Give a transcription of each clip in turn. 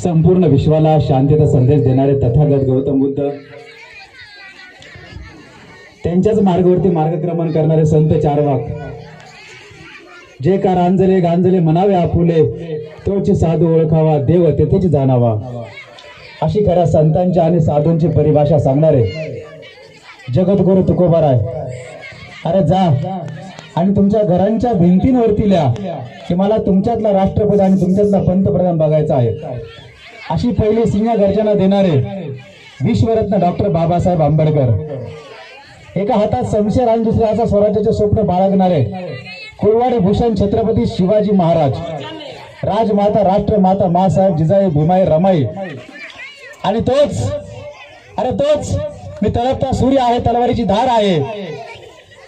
संपूर्ण विश्वाला शांतीचा संदेश देणारे तथागत गौतम बुद्ध, त्यांच्याच मार्गावरती मार्गक्रमण करणारे संत चारवाक, जे का रांजले गांजले म्हणावे आपुले, तोची साधू ओळखावा देव तेथेच जाणावा, अशी खऱ्या संतांच्या आणि साधूंची परिभाषा सांगणारे जगद्गुरु तुकोबाराय. अरे जा आणि तुमच्या घरांच्या भिंतींवरती लिहा की मला तुमच्यातला राष्ट्रपती आणि तुमच्यातला पंतप्रधान बघायचा आहे. अशी पहिली सिंह गर्जना देणारे विश्वरत्न डॉक्टर बाबासाहेब आंबेडकर, एका हातात शमशेर आणि दुसऱ्या हातात स्वराज्याचे स्वप्न बाळगणारे कुलवाडी भूषण छत्रपती शिवाजी महाराज, राजमाता राष्ट्रमाता मासाहेब जिजाई भीमाई रमाई, आणि तोच, अरे तोच मी तळपता सूर्य आहे, तलवारीची धार आहे,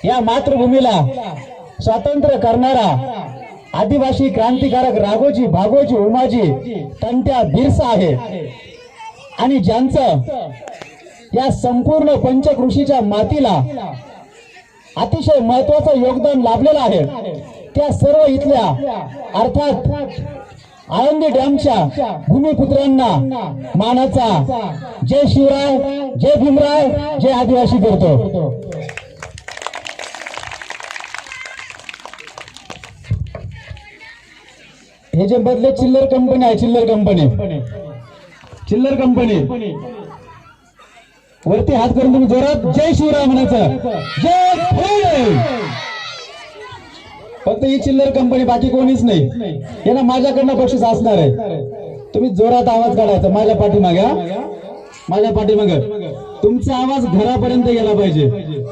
या मातृभूमीला स्वातंत्र्य करणारा आदिवासी क्रांतिकारक राघोजी भागोजी उमाजी तंट्या बिरसा आहे. आणि ज्यांचं या संपूर्ण पंचकृषीच्या मातीला अतिशय महत्वाचं योगदान लाभलेलं आहे, त्या सर्व इथल्या अर्थात आळंदी डॅमच्या भूमिपुत्रांना मानाचा जय शिवराय, जय भीमराय, जय आदिवासी करतो. हे जे बदले चिल्लर कंपनी आहे, चिल्लर कंपनी वरती हात करून तुम्ही जोरात जय शिवराय म्हणायचं, जय भीम. फक्त ही चिल्लर कंपनी, बाकी कोणीच नाही. यांना माझ्याकडनं बक्षीस असणार आहे. तुम्ही जोरात आवाज काढायचा माझ्या पाठीमागे, माझ्या पाठीमागे तुमचा आवाज घरापर्यंत गेला पाहिजे,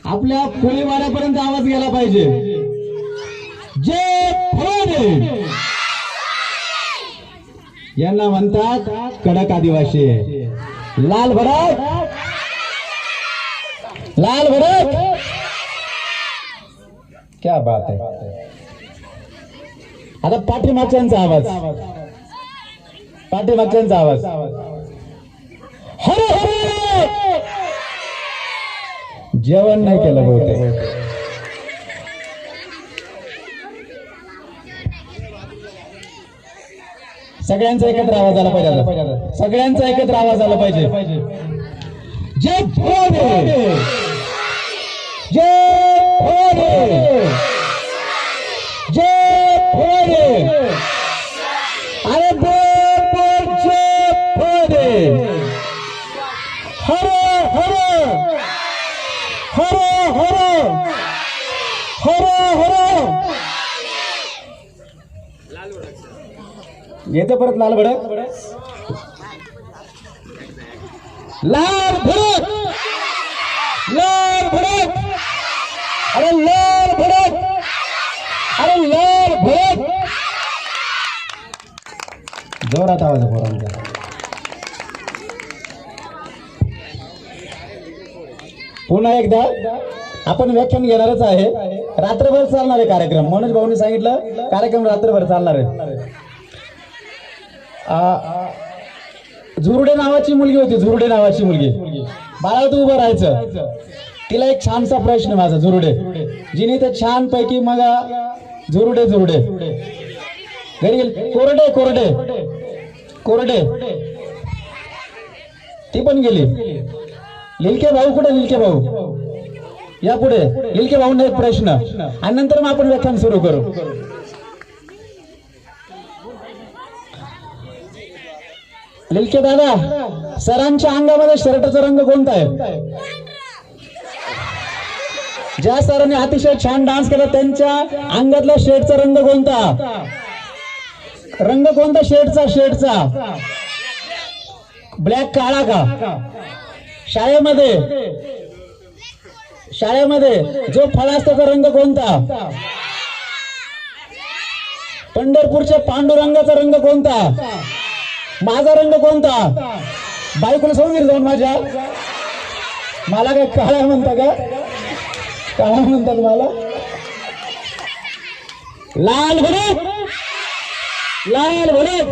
आपल्या खोलीवाड्यापर्यंत आवाज गेला पाहिजे. जय भीम. यांना म्हणतात कडक आदिवासी, लाल भडक, लाल भडक. क्या बात आहे. आता पाठीमागच्यांचा आवाज, पाठीमागच्यांचा आवाज. हरे हरे. जेवण नाही केलं बहुतेक. सगळ्यांचा एकत्र आवाज आला पाहिजे, सगळ्यांचा एकत्र आवाज आला पाहिजे. जय भीम, जय भीम, जय भीम. अरे बोल बोल जय भीम. हरे हरे, हरे हरे, हरे हरे. येते परत लाल भडक, लाल भडक, लाल भडक. अरे लाल भडक, अरे लाल भडक. जोरात आवाज आहे पोरांचा. पुन्हा एकदा आपण व्याख्यान घेणारच आहे. रात्रभर चालणार आहे कार्यक्रम. मनोज भाऊनी सांगितलं कार्यक्रम रात्रभर चालणार आहे. झुरडे नावाची मुलगी होती, झुरडे नावाची मुलगी. बाळा तू उभं राहायचं. तिला एक छानसा प्रश्न माझा, झुरडे जिने ते छान पैकी मग झुरडे झुरडे घरी गेली. कोरडे कोरडे कोरडे, ती पण गेली. लिलके भाऊ कुठे, लिलके भाऊ या पुढे. लिलके भाऊंना एक प्रश्न आणि नंतर मग आपण व्याख्यान सुरू करू. लिलके दादा, सरांच्या अंगामध्ये शर्टचा रंग कोणता आहे? ज्या सरांनी अतिशय छान डान्स केला त्यांच्या अंगातला शर्टचा रंग कोणता? रंग कोणता शर्टचा? शर्टचा ब्लॅक, काळा का? शाळेमध्ये जो फळ असतो त्याचा रंग कोणता? पंढरपूरच्या पांडुरंगाचा रंग कोणता? माझा रंग कोणता? बायकोला सांगून जाऊन माझ्या, मला काय काळा म्हणता का? काळा म्हणतात मला. लाल भडक, लाल भडक.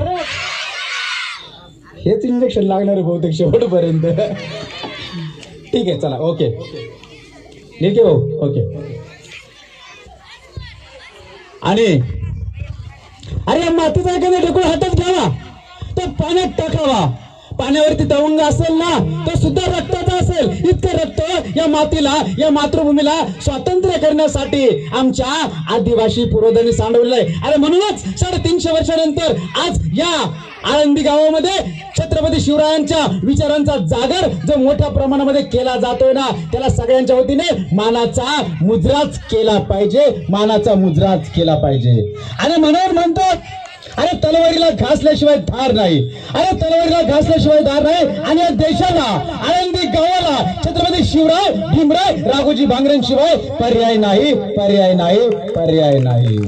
हेच इंजेक्शन लागणार आहे बहुतेक शेवटपर्यंत. ठीक आहे, चला ओके. ठीक आहे भाऊ, ओके. आणि अरे मातीचा एखादा ढेकूळ हातात घ्यावा, तो अरे पाण्यात टाकावा. पाण्यावरती तवंग असेल ना तो सुद्धा रक्ताचा असेल. इतकं रक्त या मातीला, या मातृभूमीला स्वातंत्र्य करण्यासाठी आमच्या आदिवासी पूर्वजांनी सांडवलेलं आहे. अरे म्हणूनच 350 वर्षानंतर आज या आळंदी गावामध्ये छत्रपती शिवरायांच्या विचारांचा जागर जो मोठ्या प्रमाणामध्ये केला जातोय ना, त्याला सगळ्यांच्या वतीने मानाचा मुजराच केला पाहिजे, मानाचा मुजराच केला पाहिजे. आणि म्हणून म्हणतो, अरे तलवारीला घासल्याशिवाय धार नाही, अरे तलवारीला घासल्याशिवाय धार नाही. आणि या देशाला, आळंदी गावाला छत्रपती शिवराय, भीमराय, राघोजी भांगरेंशिवाय पर्याय नाही, पर्याय नाही, पर्याय नाही.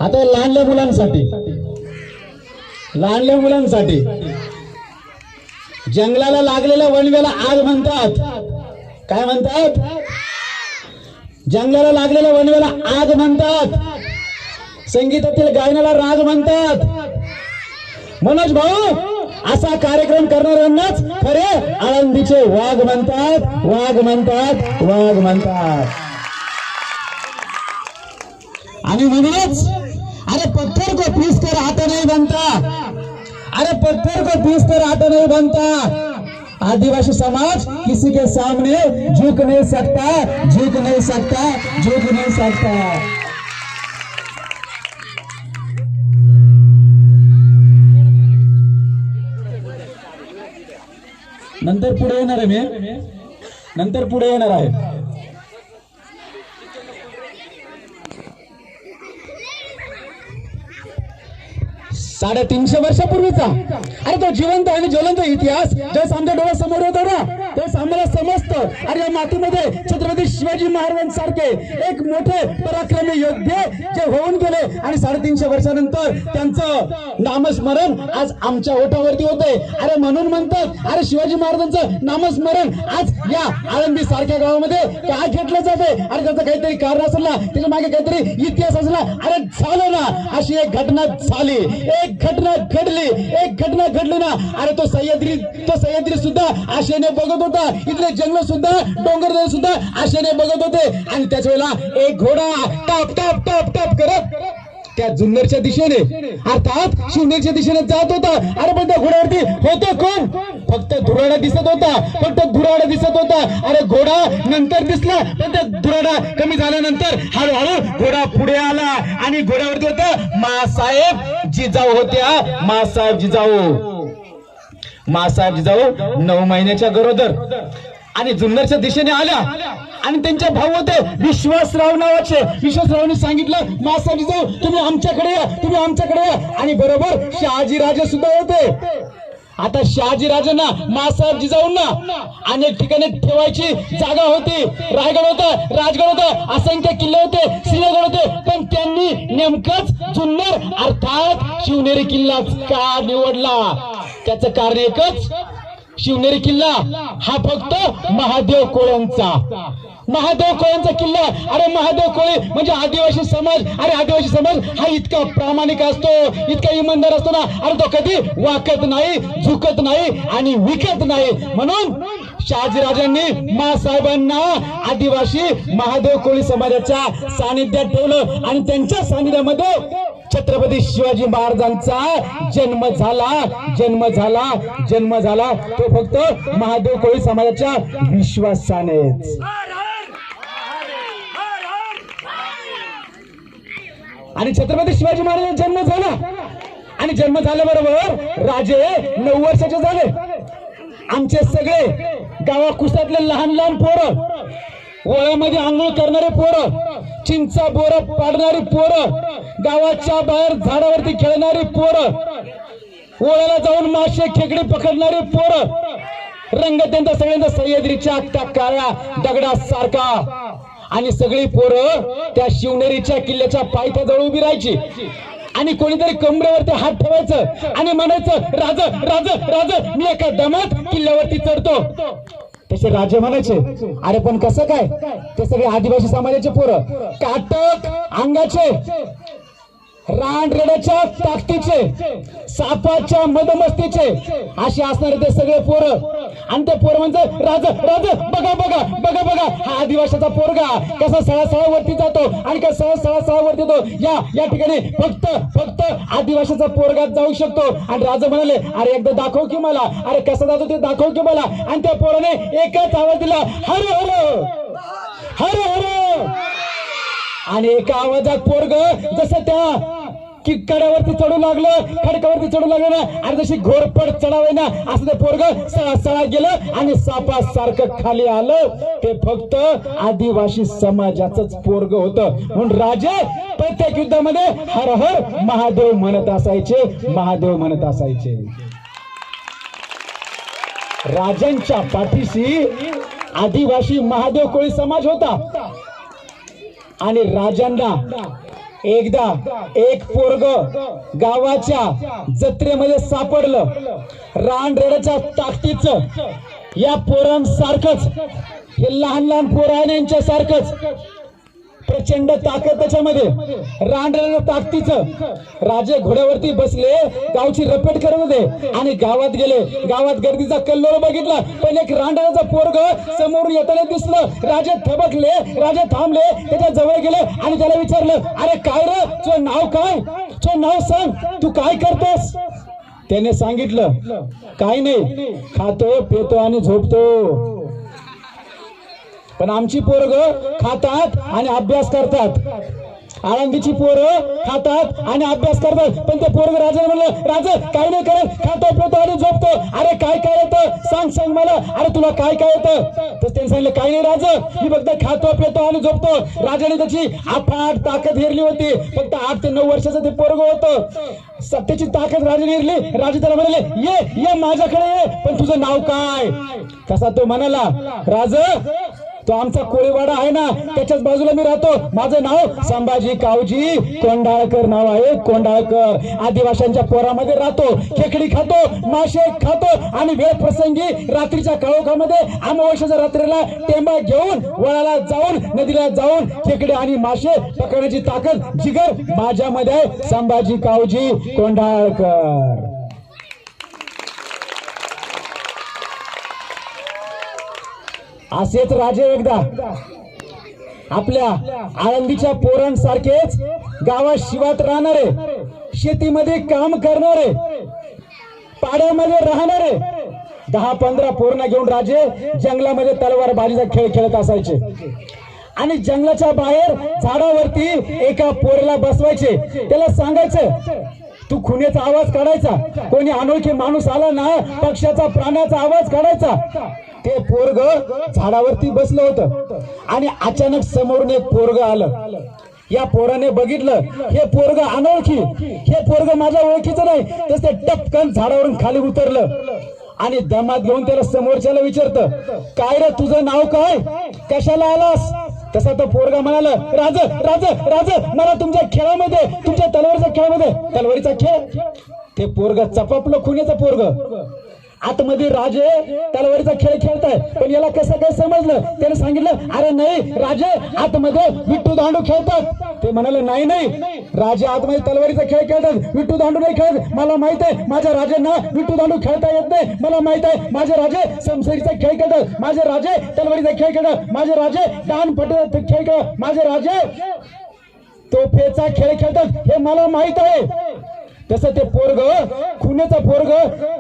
आता लहानल्या मुलांसाठी जंगलाला लागलेल्या वणव्याला आग म्हणतात. काय म्हणतात? जंगलाला लागलेल्या वणव्याला आग म्हणतात. संगीतातील गायनाला राग म्हणतात. मनोज भाऊ, असा कार्यक्रम करणाऱ्यांनाच खरे आळंदीचे वाघ म्हणतात, वाघ म्हणतात, वाघ म्हणतात. आणि म्हणूनच अरे पत्थर को पीस कर हाथ नहीं बनता, अरे पत्थर को पीस कर हाथ नहीं बनता. आदिवासी समाज किसी के सामने झुक नहीं सकता, झुक नहीं सकता, झुक नहीं सकता. नंतर पुढे येणार आहे मी, नंतर पुढे येणार आहे. 350 वर्षापूर्वीचा अरे तो जिवंत आणि ज्वलंत इतिहास ज्यावेळेस आमच्या डोळ्यासमोर होतो ना, त्यावेळेस आम्हाला समजतं अरे या मातीमध्ये छत्रपती शिवाजी महाराजांसारखे एक मोठे पराक्रमी योद्धे जे होऊन गेले आणि 350 वर्षानंतर त्यांचं नामस्मरण आज आमच्या ओठावरती होते. अरे म्हणून म्हणतात अरे शिवाजी महाराजांचं नामस्मरण आज या आळंदी सारख्या गावामध्ये का घेतलं जाते. अरे त्याचं काहीतरी कारण असेल ना, त्याच्या मागे काहीतरी इतिहास असला. अरे झालं ना, अशी एक घटना झाली, एक घटना घडली, एक घटना घडली ना. अरे तो सह्याद्री सुद्धा आशेने बघत होता, इथले जंगल सुद्धा, डोंगर सुद्धा आशेने बघत होते. आणि त्याच वेळेला एक घोडा टाप टाप टाप टाप करत त्या जुन्नरच्या दिशेने अर्थात शिवनेरच्या दिशेने जात होता. अरे पण त्या घोड्यावरती होतं कोण? फक्त धुराडा दिसत होता, फक्त धुराडा दिसत होता. अरे घोडा नंतर दिसला, पण त्या धुराडा कमी झाल्यानंतर हळूहळू घोडा पुढे आला आणि घोड्यावरती होतं मासाहेब जिजाऊ होत्या. मासाहेब जिजाऊ 9 महिन्याच्या गरोदर आणि जुन्नरच्या दिशेने आल्या आणि त्यांचे भाऊ होते विश्वासराव नावाचे. विश्वासरावांनी सांगितलं मासाहेब जिजाऊ तुम्ही आमच्याकडे या, तुम्ही आमच्याकडे या. आणि बरोबर शहाजीराजे सुद्धा होते. आता शहाजीराजांना मासाहेब जिजाऊंना अनेक ठिकाणी ठेवायची जागा होती. रायगड होता, राजगड होता, असंख्य किल्ले होते, सिंहगड होते. पण त्यांनी नेमकंच जुन्नर अर्थात शिवनेरी किल्ला का निवडला? त्याचं कारण एकच, शिवनेरी किल्ला हा फक्त महादेव कोळ्यांचा किल्ला. अरे महादेव कोळी म्हणजे आदिवासी समाज. अरे आदिवासी समाज हा इतका प्रामाणिक असतो, इतका इमानदार असतो ना. अरे तो कधी वाकत नाही, झुकत नाही आणि विकत नाही. म्हणून शहाजीराजांनी मासाहेबांना आदिवासी महादेव कोळी समाजाच्या सानिध्यात ठेवलं आणि त्यांच्या सानिध्यामध्ये छत्रपती शिवाजी महाराजांचा जन्म झाला. तो फक्त महादेव कोळी समाजाच्या विश्वासानेच. आणि छत्रपती शिवाजी महाराजांचा जन्म झाला आणि जन्म झाल्याबरोबर राजे 9 वर्षाचे झाले. आमचे सगळे गावा कुसातले लहान लहान पोरं, ओळ्यामध्ये आंघोळ करणारे पोरं, चिंचा बोरं पाडणारी पोरं, गावाच्या बाहेर झाडावरती खेळणारी पोरं, ओळ्याला जाऊन मासे खेकडे पकडणारी पोरं, रंग त्यांचा सगळ्यांचा सह्याद्रीच्या त्या काळ्या दगडासारखा. आणि सगळी पोरं त्या शिवनेरीच्या किल्ल्याच्या पायथ्याजवळ उभी राहायची आणि कोणीतरी कमरेवरती हात ठेवायचं आणि म्हणायचं राज राज राज मी एका दमात किल्ल्यावरती चढतो. तसे राजे म्हणायचे. अरे पण कसं काय? ते सगळे आदिवासी समाजाचे पोरं, काटक अंगाचे, रानरेड्याच्या ताकदीचे, सापाच्या मदमस्तीचे असे असणारे ते सगळे पोरं. आणि ते पोर म्हणतं राज राज बघा बघा बघा बघा हा आदिवासाचा पोरगा कसा सळा जातो आणि कसा सळा येतो. या ठिकाणी फक्त फक्त आदिवासाचा पोरगा जाऊ शकतो. आणि राजा म्हणाले अरे एकदा दाखव की मला, अरे कसा जातो ते दाखव की मला. आणि त्या पोराने एकच आवाज दिला हर हर हर हर. आणि एका आवाजात पोरग जसं त्या किक्कड्यावरती चढू लागलं, खडकावरती चढू लागलं ना, आणि जशी घोरपड चढावे ना असं ते पोरग सळा गेलं आणि सापासारखं खाली आलं. ते फक्त आदिवासी समाजाचंच पोरग होतं. म्हणून राजे प्रत्येक युद्धामध्ये हर हर महादेव म्हणत असायचे, महादेव म्हणत असायचे. राजांच्या पाठीशी आदिवासी महादेव कोळी समाज होता. आणि राजांना एकदा एक पोरग गावाच्या जत्रेमध्ये सापडलं, रानरेड्याच्या ताकदीचं. या पोरांसारखंच हे लहान लहान पोर आहे यांच्यासारखंच प्रचंड ताकद त्याच्यामध्ये, रानरेड्याच्या ताकदीचं. राजे घोड्यावरती बसले, गावची रपेट करत होते आणि गावात गेले. गावात गर्दीचा कल्लोळ बघितला, पण एक रानरेड्याचा पोरग समोरून येताना दिसलं. राजे थबकले, राजे थांबले, त्याच्या जवळ गेले आणि त्याला विचारलं अरे काय रे, तुझं नाव काय, तुझं नाव सांग, तू काय करतोस. त्याने सांगितलं काय नाही, खातो पितो आणि झोपतो. पण आमची पोरग खातात आणि अभ्यास करतात, आळंदीची पोरं खातात आणि अभ्यास करतात. पण ते पोरग राजाने म्हणलं राजा काय नाही करत, खातो पितो आणि झोपतो. अरे काय काय येतं सांग सांग मला, अरे तुला काय काय येतं. तर त्याने सांगितलं काही नाही राजा, मी फक्त खातो पितो आणि झोपतो. राजाने त्याची अफाट ताकद हेरली होती. फक्त 8 ते 9 वर्षाचं ते पोरग होतं. सत्तेची ताकद राजाने हेरली. राजे त्याला म्हणाले ये माझ्याकडे ये, पण तुझं नाव काय. कसा तो म्हणाला राजा तो आमचा कोळीवाडा आहे ना त्याच्याच बाजूला मी राहतो, माझं नाव संभाजी कावजी कोंडाळकर नाव आहे, कोंडाळकर. आदिवाशांच्या पोरामध्ये राहतो, खेकडी खातो, मासे खातो आणि वेळ प्रसंगी रात्रीच्या काळोखामध्ये अमावस्याच्या रात्रीला टेंबा घेऊन वळाला जाऊन नदीला जाऊन खेकडे आणि मासे पकडण्याची ताकद जिगर माझ्यामध्ये आहे, संभाजी कावजी कोंडाळकर. असेच राजे एकदा आपल्या आळंदीच्या पोरांसारखेच गावात शिवात राहणारे, शेतीमध्ये काम करणारे, पाड्यामध्ये राहणारे 10-15 पोरणा घेऊन राजे जंगलामध्ये तलवार बाजीचा खेळ खेळत असायचे. आणि जंगलाच्या बाहेर झाडावरती एका पोरीला बसवायचे, त्याला सांगायचं तू खुनेचा आवाज काढायचा, कोणी अनोळखी माणूस आला ना पक्षाचा प्राण्याचा आवाज काढायचा. ते पोरग झाडावरती बसलं होतं आणि अचानक समोरून एक पोरग आलं. या पोराने बघितलं हे पोरग अनोळखी, हे पोरग माझ्या ओळखीचं नाही, तस ते टपकन झाडावरून खाली उतरलं आणि दमात घेऊन त्याला समोरच्याला विचारतं काय रे तुझं नाव काय, कशाला आलास. तसा तो पोरगा म्हणाला राजा राजा राजा मला तुमच्या खेळामध्ये, तुमच्या तलवारीच्या खेळामध्ये. तलवारीचा खेळ. ते पोरग चपापलं खुनेचं पोरग. आतमध्ये राजे तलवारीचा खेळ खेळताय, पण याला कसं काय समजलं. त्याने सांगितलं अरे नाही राजे आतमध्ये विट्टू दांडू खेळतात. ते म्हणाले नाही नाही राजे आतमध्ये तलवारीचा खेळ खेळतात, विट्टू दांडू नाही खेळत. मला माहित आहे माझ्या राजांना विट्टू दांडू खेळता येत नाही, मला माहित आहे माझे राजे समसरीचा खेळ खेळतात, माझे राजे तलवारीचा खेळ खेळतात, माझे राजे दानपट्टीचा खेळ खेळतात, माझे राजे तोफेचा खेळ खेळतात, हे मला माहित आहे. तसं ते पोरग खुनेचं पोरग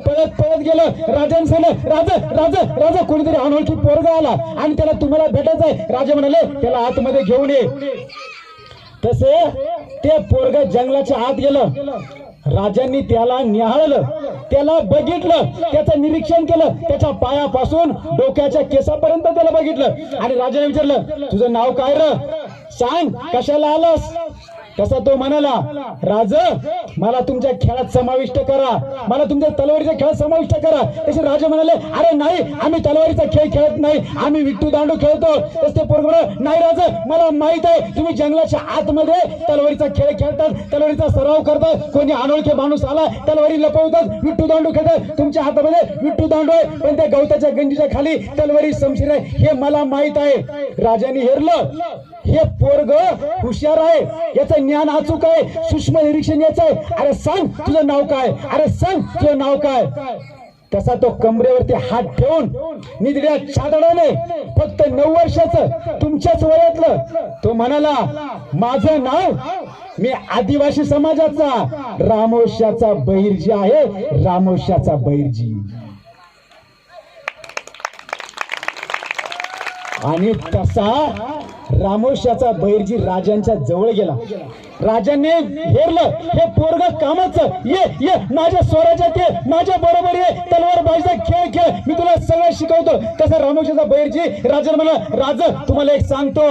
पळत पळत गेलं. राजाने सांगितलं राजा राजा राजा कोणीतरी अनोळखी पोरग आला आणि त्याला तुम्हाला भेटायचं आहे. राजा म्हणाले त्याला आतमध्ये घेऊन ये. तसे ते पोरग जंगलाच्या आत गेलं. राजांनी त्याला निहाळलं, त्याला बघितलं, त्याचं निरीक्षण केलं, त्याच्या पायापासून डोक्याच्या केसापर्यंत त्याला बघितलं आणि राजाने विचारलं तुझं नाव काय र, सांग कशाला आलास. तसा तो म्हणाला राजा मला तुमच्या खेळात समाविष्ट करा, मला तुमच्या तलवारीच्या खेळात समाविष्ट करा. तसे राजा म्हणाले अरे नाही आम्ही तलवारीचा खेळ खेळत नाही, आम्ही विट्टू दांडू खेळतो. तसे ते पोरग नाही राजा मला माहित आहे तुम्ही जंगलाच्या आतमध्ये तलवारीचा खेळ खेळतात, तलवारीचा सराव करतात, कोणी अनोळखी माणूस आला तलवारी लपवतात, विट्टू दांडू खेळतात, तुमच्या हातामध्ये विट्टू दांडू आहे पण त्या गवताच्या गंजीच्या खाली तलवारी समशीर आहे हे मला माहित आहे. राजाने हेरलं हे पोरग हुशार आहे, याचं ज्ञान अचूक आहे, सूक्ष्म निरीक्षण याचं आहे. अरे सांग तुझं नाव काय, अरे सांग तुझं नाव काय. तसा तो कमरेवरती हात ठेवून निधड्या छादडाने फक्त 9 वर्षाचं तुमच्याच वयातलं तो म्हणाला, माझं नाव, मी आदिवासी समाजाचा रामोश्याचा बहिर्जी आहे, रामोश्याचा बहिर्जी. आणि तसा रामोश्याचा बहिर्जी राजांच्या जवळ गेला. राजाने हेरलं, हे पोरग कामाचं, ये माझ्या स्वराज्यात ये, माझ्या बरोबर ये, तलवार बाजीचा खेळ खेळ, मी तुला सगळं शिकवतो. तसा रामोश्याचा बहिर्जी राजाला म्हणला, राजा तुम्हाला एक सांगतो,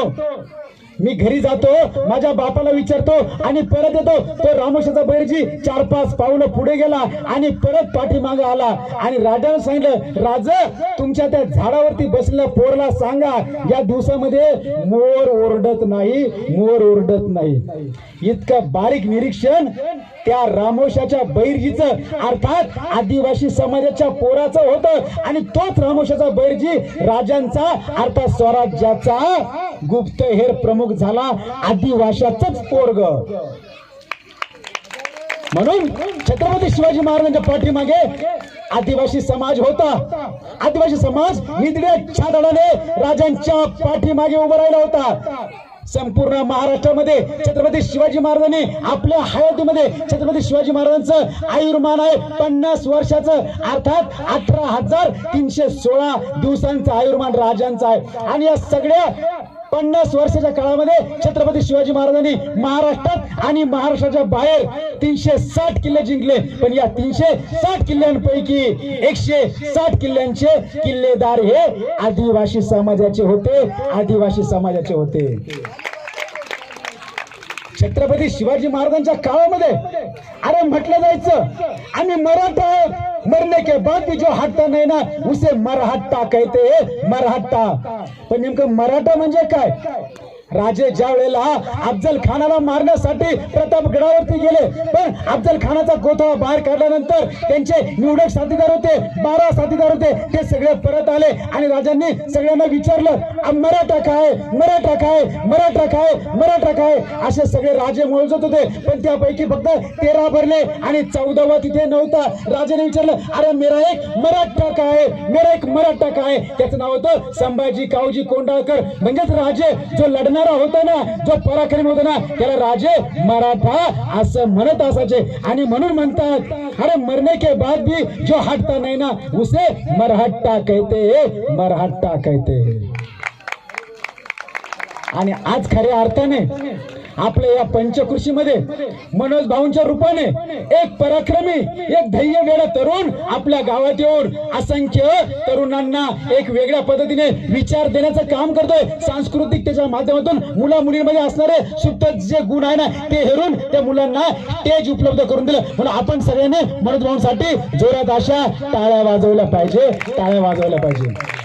मी घरी जातो, माझ्या बापाला विचारतो आणि परत येतो. तो रामोश्याचा बहिर्जी 4-5 पावलं पुढे गेला आणि परत पाठीमागे आला आणि राजाने सांगितलं, राजा तुमच्या त्या झाडावरती बसलेल्या पोरला सांगा, या दिवसामध्ये मोर ओरडत नाही, मोर ओरडत नाही. इतकं बारीक निरीक्षण त्या रामोश्याच्या बहिर्जीचं, अर्थात आदिवासी समाजाच्या पोराचं होतं. आणि तोच रामोश्याचा बहिर्जी राजांचा, अर्थात स्वराज्याचा गुप्तहेर प्रमुख झाला, आदिवाशाचंच पोरग. म्हणून छत्रपती शिवाजी महाराजांच्या पाठीमागे आदिवासी समाज होता. आदिवासी समाज निधड्या छादडाने राजांच्या पाठीमागे उभा राहिला होता. संपूर्ण महाराष्ट्रामध्ये छत्रपती शिवाजी महाराजांनी आपल्या हयातीमध्ये, छत्रपती शिवाजी महाराजांचं आयुर्मान आहे 50 वर्षाचं, अर्थात 18,316 दिवसांचं आयुर्मान राजांचं आहे. आणि या सगळ्या 50 वर्षाच्या काळामध्ये छत्रपती शिवाजी महाराजांनी महाराष्ट्रात आणि महाराष्ट्राच्या बाहेर 360 किल्ले जिंकले. पण या 360 किल्ल्यांपैकी 160 किल्ल्यांचे किल्लेदार हे आदिवासी समाजाचे होते, आदिवासी समाजाचे होते. छत्रपती शिवाजी महाराजांच्या काळामध्ये अरे म्हटलं जायचं, आम्ही मराठा आहोत, मरने के बाद भी जो हटता नाही ना उसे मराठा कहते, मराठा. पण नेमकं मराठा म्हणजे काय? राजे ज्या वेळेला अफजल खानाला मारण्यासाठी प्रतापगडावरती गेले, पण अफजल खानाचा गोथळा बाहेर काढल्यानंतर त्यांचे निवडक साथीदार होते, 12 साथीदार होते, ते सगळे परत आले आणि राजांनी सगळ्यांना विचारलं, मराठा काय, मराठा काय, मराठा काय, मराठा काय, असे सगळे राजे मोजत होते. पण त्यापैकी फक्त 13 भरले आणि 14वा तिथे नव्हता. राजाने विचारलं, अरे मेरा एक मराठा काय, मेरा एक मराठा काय. त्याचं नाव होतं संभाजी कावजी कोंढाळकर. म्हणजेच राजे जो लढणार होता ना, जो पराक्रमी होता ना, त्याला राजे मराठा असं म्हणत असायचे. आणि म्हणून म्हणतात, अरे मरने के बाद भी जो हटता नाही ना उसे मराठा कहते, मराठा कहते. आणि आज खऱ्या अर्थाने आपल्या या पंचकृषीमध्ये मनोज भाऊंच्या रूपाने एक पराक्रमी, एक धैर्यवेडा तरुण आपल्या गावात येऊन असंख्य तरुणांना एक वेगळ्या पद्धतीने विचार देण्याचं काम करतोय. सांस्कृतिकतेच्या माध्यमातून मुला मुलींमध्ये असणारे सुप्त जे गुण आहे ना ते हेरून त्या मुलांना स्टेज उपलब्ध करून दिलं. म्हणून आपण सगळ्यांनी मनोज भाऊंसाठी जोरात अशा टाळ्या वाजवल्या पाहिजे, टाळ्या वाजवल्या पाहिजे.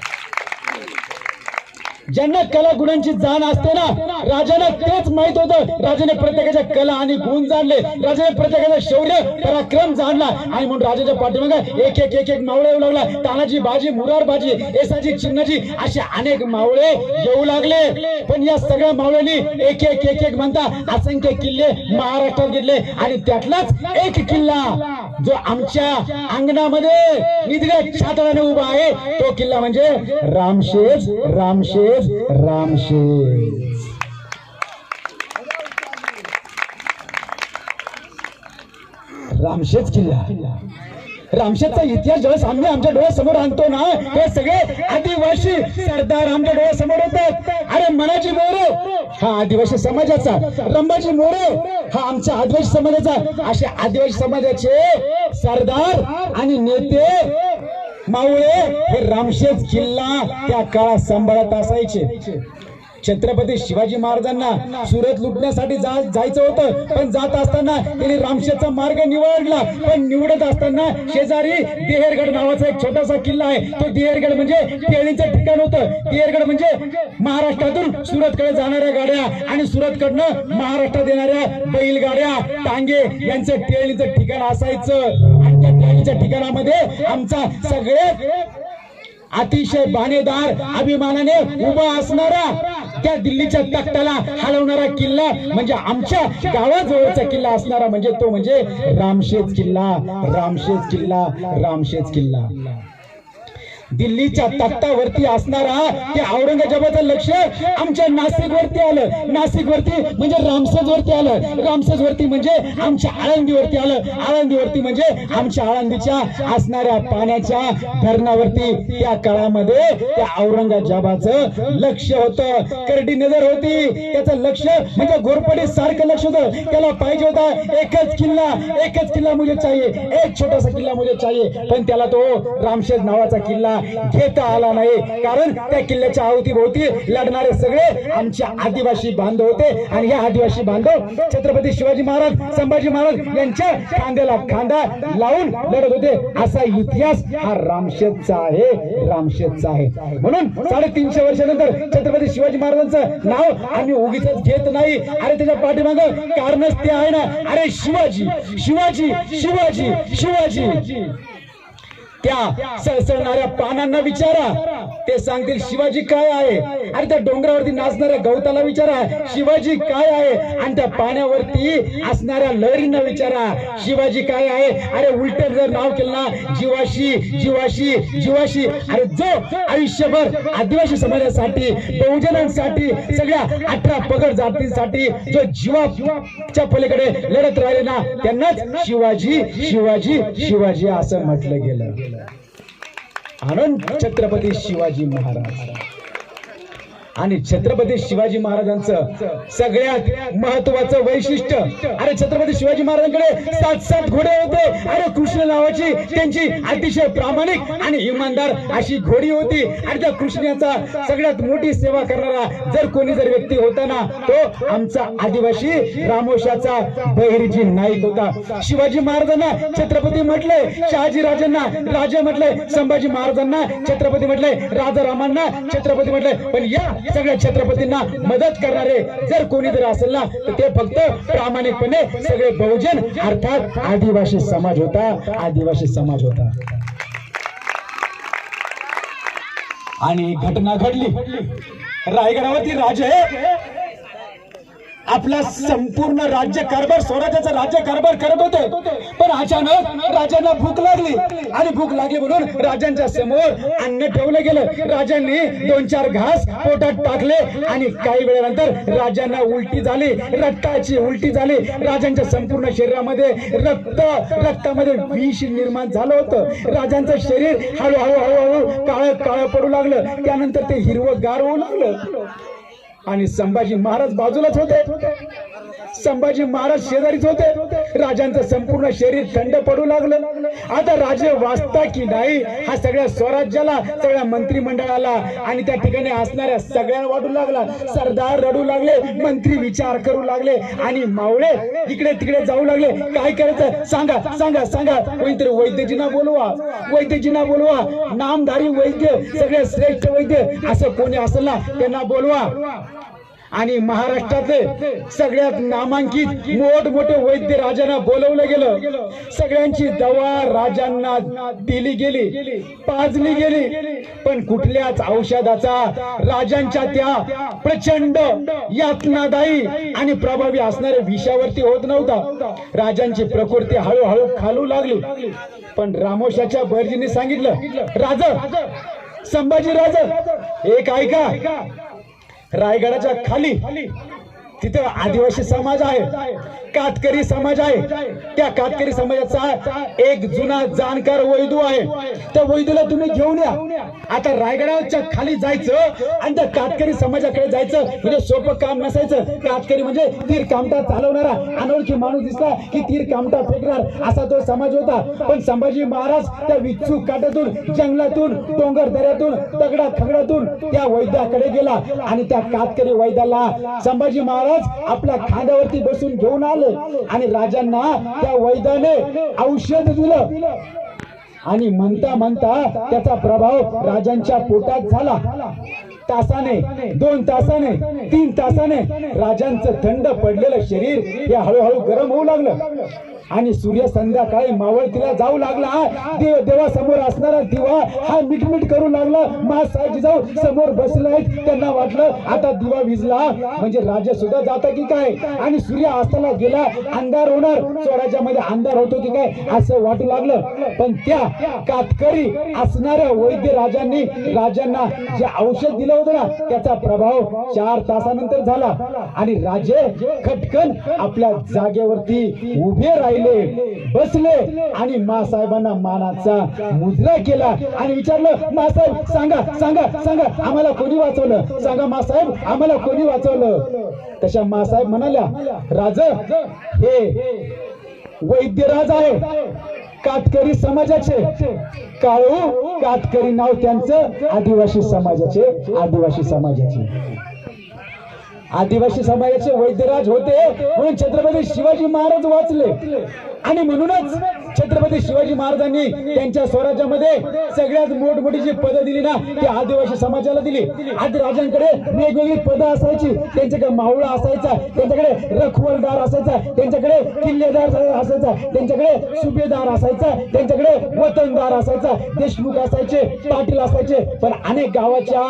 ज्यांना कला गुणांची जाण असते ना, राजाला तेच माहित होतं. राजाने प्रत्येकाच्या कला आणि गुण जाणले, राजाने प्रत्येकाचा शौर्य पराक्रम जाणला. आणि म्हणून राजाच्या पाठीमागे एक एक एक एक मावळे येऊ लागला. तानाजी बाजी, मुरार बाजी, येसाजी, चिन्नाजी असे अनेक मावळे येऊ लागले. पण या सगळ्या मावळ्यांनी एक एक एक एक म्हणता असंख्य किल्ले महाराष्ट्रात घेतले. आणि त्यातलाच एक किल्ला जो आमच्या अंगणामध्ये निधड्या छातडाने उभा आहे, तो किल्ला म्हणजे रामशेज, रामशेज, रामशेज. रामशेज किल्ला, रामशेजचा इतिहास ज्यावेळेस आम्ही आमच्या डोळ्यासमोर आणतो ना, हे सगळे आदिवासी सरदार आमच्या डोळ्यासमोर येतात. अरे मनाजी मोरे हा आदिवासी समाजाचा, रंबाजी मोरे हा आमच्या आदिवासी समाजाचा. असे आदिवासी समाजाचे सरदार आणि नेते मावळे हे रामशेज किल्ला त्या काळात सांभाळत असायचे. छत्रपती शिवाजी महाराजांना सुरत लुटण्यासाठी जायचं होतं, पण जात असताना त्यांनी रामशेजचा मार्ग निवडला. पण निवडत असताना शेजारी देहरगड नावाचा एक छोटासा किल्ला आहे. तो देहरगड म्हणजे टेळीचं ठिकाण होतं. देहरगड म्हणजे महाराष्ट्रातून सुरतकडे जाणाऱ्या गाड्या आणि सुरतकडनं महाराष्ट्रात येणाऱ्या बैलगाड्या, टांगे यांचं टेळीचं ठिकाण असायचं. आणि त्या टेळीच्या ठिकाणामध्ये आमचा सगळे अतिशय बाणेदार, अभिमानाने उभा असणारा त्या दिल्लीच्या तख्ताला हलवणारा किल्ला म्हणजे आमच्या गावाजवळचा किल्ला असणारा म्हणजे तो म्हणजे रामशेज किल्ला, रामशेज किल्ला, रामशेज किल्ला. दिल्लीच्या तख्तावरती असणारा ते औरंगजेबाचं लक्ष आमच्या नाशिक वरती आलं, नाशिक वरती म्हणजे रामसेज वरती आलं, रामसेज वरती म्हणजे आमच्या आळंदीवरती आलं, आळंदीवरती म्हणजे आमच्या आळंदीच्या असणाऱ्या पाण्याच्या धरणावरती त्या काळामध्ये त्या औरंगजेबाचं लक्ष होतं, करडी नजर होती, त्याचं लक्ष म्हणजे घोरपडी सारखं लक्ष होतं. त्याला पाहिजे होता एकच किल्ला, एकच किल्ला मुझे चाहिए, एक छोटासा किल्ला मुझे चाहिए, पण त्याला तो रामशेज नावाचा किल्ला घेता आला नाही, कारण त्या किल्ल्याच्या अवतीभोवती लढणारे सगळे आमचे आदिवासी बांधव होते आणि या आदिवासी बांधव छत्रपती शिवाजी महाराज, संभाजी महाराज यांच्या खांद्याला खांदा लावून लढत होते. असा इतिहास हा रामशेजचा आहे, रामशेजचा आहे. म्हणून 350 वर्षानंतर छत्रपती शिवाजी महाराजांचं नाव आम्ही उगीच घेत नाही. अरे त्याच्या पाठीमागं कारणच ते आहे ना, अरे शिवाजी शिवाजी शिवाजी शिवाजी. त्या सळसळणाऱ्या पानांना विचारा, ते सांगतील शिवाजी काय आहे. अरे त्या डोंगरावरती नाचणाऱ्या गवताला विचारा शिवाजी काय आहे, आणि त्या पाण्यावरती असणाऱ्या लहरींना विचारा शिवाजी काय आहे. अरे उलट जर नाव केलं ना जीवाशी जीवाशी जीवाशी, अरे जो आयुष्यभर आदिवासी समाजासाठी, बहुजनांसाठी, सगळ्या 18 पगड जातींसाठी जो जीवाच्या पलीकडे लढत राहिले ना, त्यांनाच शिवाजी शिवाजी शिवाजी असं म्हटलं गेलं. म्हणून छत्रपती शिवाजी महाराज आणि छत्रपती शिवाजी महाराजांचं सगळ्यात महत्वाचं वैशिष्ट्य, अरे छत्रपती शिवाजी महाराजांकडे 7 घोडे होते. अरे कृष्ण नावाची त्यांची अतिशय प्रामाणिक आणि इमानदार अशी घोडी होती. आणि त्या कृष्णाचा सगळ्यात मोठी सेवा करणारा जर कोणी जर व्यक्ती होता ना, तो आमचा आदिवासी रामोशाचा बहिर्जी नाईक होता. शिवाजी महाराजांना छत्रपती म्हटलंय, शहाजी राजांना राजे म्हटलंय, संभाजी महाराजांना छत्रपती म्हटलंय, राजारामांना छत्रपती म्हटलंय. पण या सगळ्या छत्रपतींना मदत करणारे जर कोणी जर असेल ना, तर ते फक्त प्रामाणिकपणे सगळे बहुजन अर्थात आदिवासी समाज होता, आदिवासी समाज होता. आणि घटना घडली, रायगडावरती राजे आपला संपूर्ण राज्य कारभार, स्वराज्याचा राज्य कारभार करत होते. पण अचानक राजांना भूक लागली, आणि भूक लागली म्हणून राजांच्या समोर अन्न ठेवलं गेलं. राजांनी 2-4 घास पोटात टाकले आणि काही वेळानंतर राजांना उलटी झाली, रक्ताची उलटी झाली. राजांच्या संपूर्ण शरीरामध्ये रक्तामध्ये विष निर्माण झालं होतं. राजांचं शरीर हळूहळू हळूहळू काळं काळं पडू लागलं, त्यानंतर ते हिरवंगार होऊ लागलं. आणि संभाजी महाराज बाजूलाच होते, संभाजी महाराज शेजारीच होते. राजांचं संपूर्ण शरीर थंड पडू लागलं. आता राजे वाचता की नाही हा सगळ्या स्वराज्याला, सगळ्या मंत्रिमंडळाला आणि त्या ठिकाणी असणाऱ्या सगळ्यांना वाटू लागला. सरदार रडू लागले, मंत्री विचार करू लागले आणि मावळे इकडे तिकडे जाऊ लागले. काय करायचं सांगा सांगा सांगा. कोणीतरी वैद्यजींना बोलवा, वैद्यजींना बोलवा, नामधारी वैद्य, सगळे श्रेष्ठ वैद्य असं कोणी असेल ना त्यांना बोलवा. आणि महाराष्ट्रातले सगळ्यात नामांकित मोठमोठे वैद्य राजांना बोलवलं गेलं. सगळ्यांची दवा राजांना दिली गेली, पाजली गेली, पण कुठल्याच औषधाचा राजांच्या त्या प्रचंड यातनादायी आणि प्रभावी असणाऱ्या विषावरती होत नव्हता. राजांची प्रकृती हळूहळू खालू लागली. पण रामोशाच्या बहिर्जींनी सांगितलं, राजा संभाजी राजा एक ऐका, रायगडाच्या खाली तिथं आदिवासी समाज आहे, कातकरी समाज आहे. त्या कातकरी समाजाचा एक जुना जाणकार वैदू आहे, त्या वैदूला तुम्ही घेऊन या. आता रायगडाच्या खाली जायचं आणि त्या कातकरी समाजाकडे जायचं म्हणजे सोपं काम नसायचं. कातकरी म्हणजे तीर कामटा चालवणारा अनोळखी माणूस दिसला की तीर कामटा फेकणार असा तो समाज होता. पण संभाजी महाराज त्या विच्छू काटातून, जंगलातून, डोंगर दऱ्यातून, दगडा खगडातून त्या वैद्याकडे गेला आणि त्या कातकरी वैद्याला संभाजी महाराज आपल्या खांद्यावरती बसून घेऊन आले आणि राजांना त्या वैद्याने औषध दिलं. आणि म्हणता म्हणता त्याचा प्रभाव राजांच्या पोटात झाला. तासाने, 2 तासाने, 3 तासाने राजांचं थंड पडलेलं शरीर हे हळूहळू गरम होऊ लागलं. आणि सूर्य संध्याकाळी मावळतीला जाऊ लागला. देवासमोर असणारा दिवा हा मिटमिट करू लागला. महासाहेब जाऊ समोर बसले. त्यांना वाटलं आता दिवा विझला म्हणजे राजा सुद्धा जाता की काय, आणि सूर्य अस्ताला गेला अंधार होणार, स्वराज्यामध्ये अंधार होतो की काय असं वाटू लागलं. पण त्या कातकरी असणाऱ्या वैद्य राजांना जे औषध दिलं होतं ना त्याचा प्रभाव 4 तासानंतर झाला आणि राजे खटकन आपल्या जागेवरती उभे राहिले, बसले आणि मासाहेबांना मानाचा मुजरा केला आणि विचारलं, मासाहेब सांगा सांगा सांगा आम्हाला कोणी वाचवलं, सांगा मासाहेब आम्हाला कोणी वाचवलं. तशा मासाहेब म्हणाल्या, राज हे वैद्यराज आहे, कातकरी समाजाचे, काळू कातकरी नाव त्यांचं, आदिवासी समाजाचे आदिवासी समाजाचे वैद्यराज होते म्हणून छत्रपती शिवाजी महाराज वाचले. आणि म्हणूनच छत्रपती शिवाजी महाराजांनी त्यांच्या स्वराज्यामध्ये सगळ्यात मोठमोठी जी पदं दिली ना ती आदिवासी समाजाला दिली. आधी राजांकडे वेगवेगळी पदं असायची, त्यांच्याकडे मावळा असायचा, त्यांच्याकडे रखवलदार असायचा, त्यांच्याकडे किल्लेदार असायचा, त्यांच्याकडे सुभेदार असायचा, त्यांच्याकडे वतनदार असायचा, देशमुख असायचे, पाटील असायचे. पण अनेक गावाच्या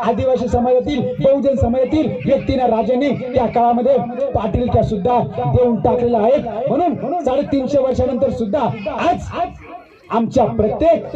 आदिवासी समाजातील बहुजन समाजातील व्यक्तींना राजांनी त्या काळामध्ये पाटीलच्या सुद्धा देऊन टाकलेल्या आहेत. म्हणून 350 वर्षानंतर सुद्धा आज आमच्या प्रत्येक